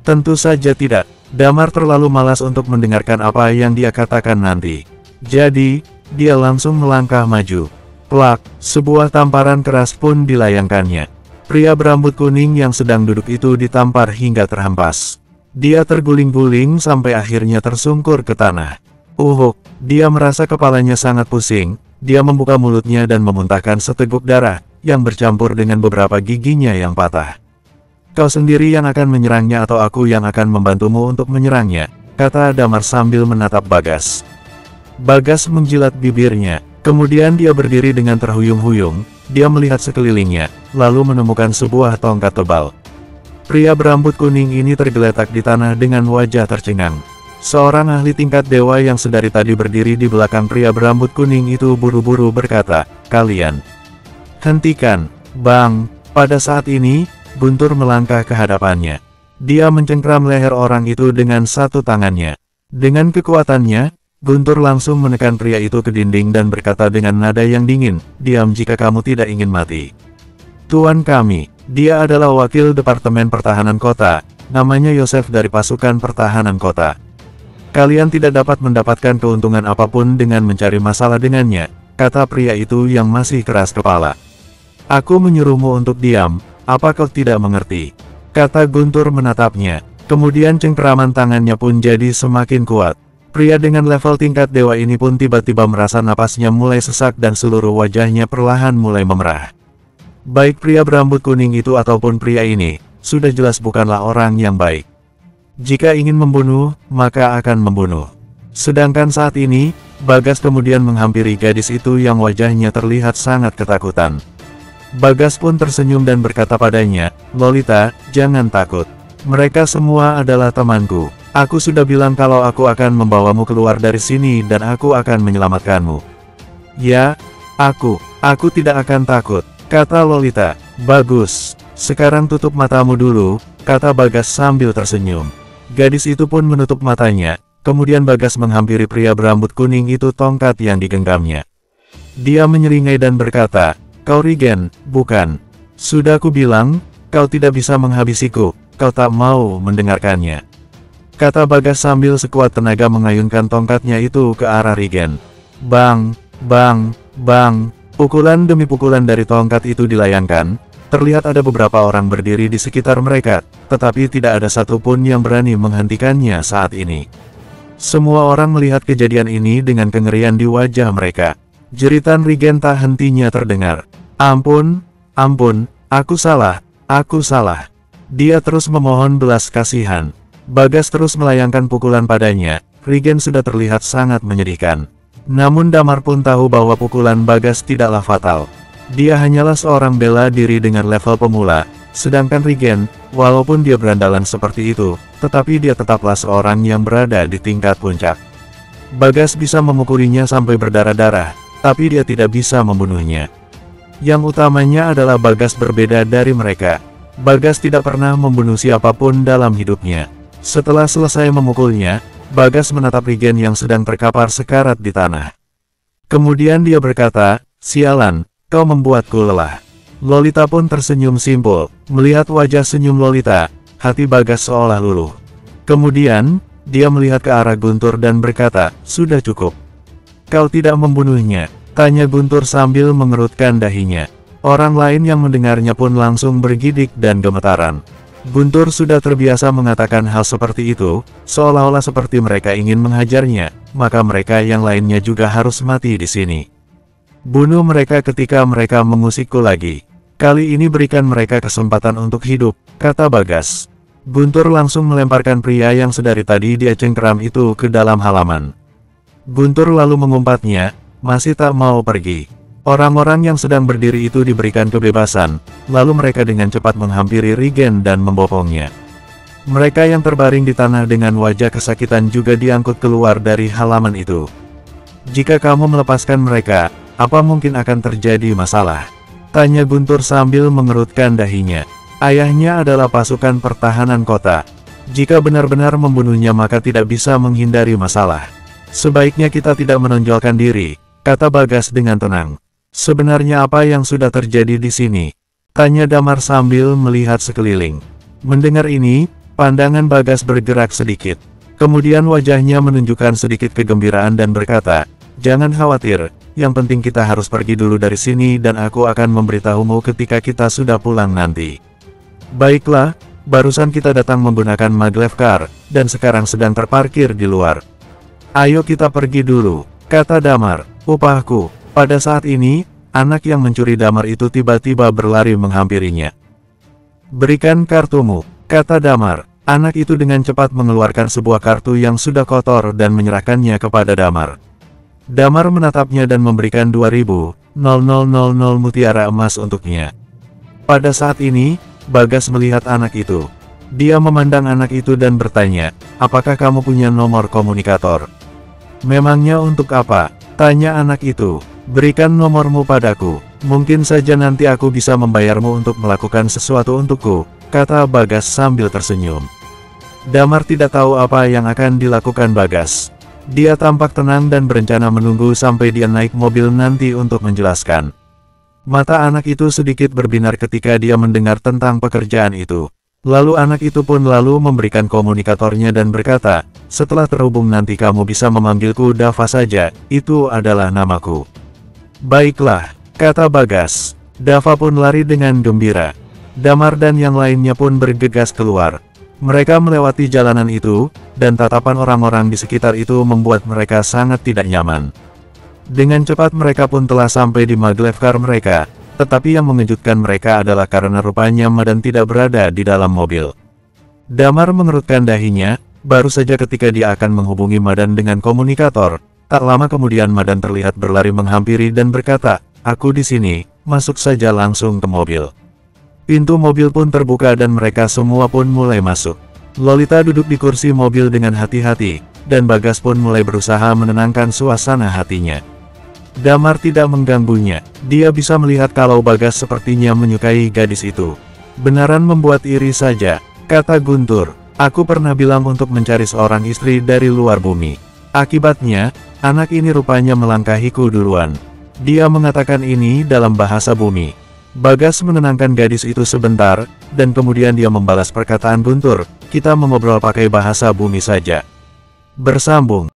Tentu saja tidak. Damar terlalu malas untuk mendengarkan apa yang dia katakan nanti. Jadi, dia langsung melangkah maju. Plak, sebuah tamparan keras pun dilayangkannya. Pria berambut kuning yang sedang duduk itu ditampar hingga terhempas. Dia terguling-guling sampai akhirnya tersungkur ke tanah. Dia merasa kepalanya sangat pusing. Dia membuka mulutnya dan memuntahkan seteguk darah, yang bercampur dengan beberapa giginya yang patah. Kau sendiri yang akan menyerangnya atau aku yang akan membantumu untuk menyerangnya, kata Damar sambil menatap Bagas. Bagas menjilat bibirnya, kemudian dia berdiri dengan terhuyung-huyung, dia melihat sekelilingnya, lalu menemukan sebuah tongkat tebal. Pria berambut kuning ini tergeletak di tanah dengan wajah tercengang. Seorang ahli tingkat dewa yang sedari tadi berdiri di belakang pria berambut kuning itu buru-buru berkata, kalian hentikan, Bang. Pada saat ini, Guntur melangkah ke hadapannya. Dia mencengkram leher orang itu dengan satu tangannya. Dengan kekuatannya, Guntur langsung menekan pria itu ke dinding dan berkata dengan nada yang dingin, diam jika kamu tidak ingin mati. Tuan kami, dia adalah wakil Departemen Pertahanan Kota, namanya Yosef dari pasukan pertahanan kota. Kalian tidak dapat mendapatkan keuntungan apapun dengan mencari masalah dengannya, kata pria itu yang masih keras kepala. Aku menyuruhmu untuk diam. Apa kau tidak mengerti? Kata Guntur menatapnya. Kemudian cengkeraman tangannya pun jadi semakin kuat. Pria dengan level tingkat dewa ini pun tiba-tiba merasa napasnya mulai sesak dan seluruh wajahnya perlahan mulai memerah. Baik pria berambut kuning itu ataupun pria ini, sudah jelas bukanlah orang yang baik. Jika ingin membunuh, maka akan membunuh. Sedangkan saat ini, Bagas kemudian menghampiri gadis itu yang wajahnya terlihat sangat ketakutan. Bagas pun tersenyum dan berkata padanya, Lolita, jangan takut. Mereka semua adalah temanku. Aku sudah bilang kalau aku akan membawamu keluar dari sini dan aku akan menyelamatkanmu. Ya, aku tidak akan takut, kata Lolita. Bagus, sekarang tutup matamu dulu, kata Bagas sambil tersenyum. Gadis itu pun menutup matanya, kemudian Bagas menghampiri pria berambut kuning itu tongkat yang digenggamnya. Dia menyeringai dan berkata, kau Regen, bukan? Sudah aku bilang, kau tidak bisa menghabisiku, kau tak mau mendengarkannya. Kata Bagas sambil sekuat tenaga mengayunkan tongkatnya itu ke arah Regen. Bang, bang, bang, pukulan demi pukulan dari tongkat itu dilayangkan, terlihat ada beberapa orang berdiri di sekitar mereka, tetapi tidak ada satupun yang berani menghentikannya saat ini. Semua orang melihat kejadian ini dengan kengerian di wajah mereka. Jeritan Regen tak hentinya terdengar. Ampun, ampun, aku salah, aku salah. Dia terus memohon belas kasihan. Bagas terus melayangkan pukulan padanya, Regen sudah terlihat sangat menyedihkan. Namun Damar pun tahu bahwa pukulan Bagas tidaklah fatal. Dia hanyalah seorang bela diri dengan level pemula, sedangkan Regen, walaupun dia berandalan seperti itu, tetapi dia tetaplah seorang yang berada di tingkat puncak. Bagas bisa memukulinya sampai berdarah-darah, tapi dia tidak bisa membunuhnya. Yang utamanya adalah Bagas berbeda dari mereka. Bagas tidak pernah membunuh siapapun dalam hidupnya. Setelah selesai memukulnya, Bagas menatap Regen yang sedang terkapar sekarat di tanah. Kemudian dia berkata, sialan, kau membuatku lelah. Lolita pun tersenyum simpul. Melihat wajah senyum Lolita, hati Bagas seolah luluh. Kemudian, dia melihat ke arah Guntur dan berkata, sudah cukup. Kau tidak membunuhnya, tanya Guntur sambil mengerutkan dahinya. Orang lain yang mendengarnya pun langsung bergidik dan gemetaran. Guntur sudah terbiasa mengatakan hal seperti itu, seolah-olah seperti mereka ingin menghajarnya, maka mereka yang lainnya juga harus mati di sini. Bunuh mereka ketika mereka mengusikku lagi. Kali ini berikan mereka kesempatan untuk hidup, kata Bagas. Guntur langsung melemparkan pria yang sedari tadi dia cengkeram itu ke dalam halaman. Guntur lalu mengumpatnya, masih tak mau pergi. Orang-orang yang sedang berdiri itu diberikan kebebasan, lalu mereka dengan cepat menghampiri Regen dan membopongnya. Mereka yang terbaring di tanah dengan wajah kesakitan juga diangkut keluar dari halaman itu. Jika kamu melepaskan mereka, apa mungkin akan terjadi masalah? Tanya Guntur sambil mengerutkan dahinya. Ayahnya adalah pasukan pertahanan kota. Jika benar-benar membunuhnya maka tidak bisa menghindari masalah. Sebaiknya kita tidak menonjolkan diri, kata Bagas dengan tenang. Sebenarnya apa yang sudah terjadi di sini? Tanya Damar sambil melihat sekeliling. Mendengar ini, pandangan Bagas bergerak sedikit. Kemudian wajahnya menunjukkan sedikit kegembiraan dan berkata, jangan khawatir. Yang penting kita harus pergi dulu dari sini dan aku akan memberitahumu ketika kita sudah pulang nanti. Baiklah, barusan kita datang menggunakan maglev car, dan sekarang sedang terparkir di luar. Ayo kita pergi dulu, kata Damar. Upahku. Pada saat ini, anak yang mencuri Damar itu tiba-tiba berlari menghampirinya. Berikan kartumu, kata Damar. Anak itu dengan cepat mengeluarkan sebuah kartu yang sudah kotor dan menyerahkannya kepada Damar. Damar menatapnya dan memberikan 2.000 mutiara emas untuknya. Pada saat ini, Bagas melihat anak itu. Dia memandang anak itu dan bertanya, apakah kamu punya nomor komunikator? Memangnya untuk apa? Tanya anak itu. Berikan nomormu padaku. Mungkin saja nanti aku bisa membayarmu untuk melakukan sesuatu untukku, kata Bagas sambil tersenyum. Damar tidak tahu apa yang akan dilakukan Bagas. Dia tampak tenang dan berencana menunggu sampai dia naik mobil nanti untuk menjelaskan. Mata anak itu sedikit berbinar ketika dia mendengar tentang pekerjaan itu. Lalu anak itu pun lalu memberikan komunikatornya dan berkata, setelah terhubung nanti kamu bisa memanggilku Dava saja, itu adalah namaku. Baiklah, kata Bagas. Dava pun lari dengan gembira. Damar dan yang lainnya pun bergegas keluar. Mereka melewati jalanan itu, dan tatapan orang-orang di sekitar itu membuat mereka sangat tidak nyaman. Dengan cepat mereka pun telah sampai di maglev car mereka, tetapi yang mengejutkan mereka adalah karena rupanya Madan tidak berada di dalam mobil. Damar mengerutkan dahinya, baru saja ketika dia akan menghubungi Madan dengan komunikator, tak lama kemudian Madan terlihat berlari menghampiri dan berkata, aku di sini, masuk saja langsung ke mobil. Pintu mobil pun terbuka dan mereka semua pun mulai masuk. Lolita duduk di kursi mobil dengan hati-hati, dan Bagas pun mulai berusaha menenangkan suasana hatinya. Damar tidak mengganggunya, dia bisa melihat kalau Bagas sepertinya menyukai gadis itu. Benaran membuat iri saja, kata Guntur. Aku pernah bilang untuk mencari seorang istri dari luar bumi. Akibatnya, anak ini rupanya melangkahiku duluan. Dia mengatakan ini dalam bahasa bumi. Bagas menenangkan gadis itu sebentar, dan kemudian dia membalas perkataan Guntur, kita mengobrol pakai bahasa bumi saja. Bersambung.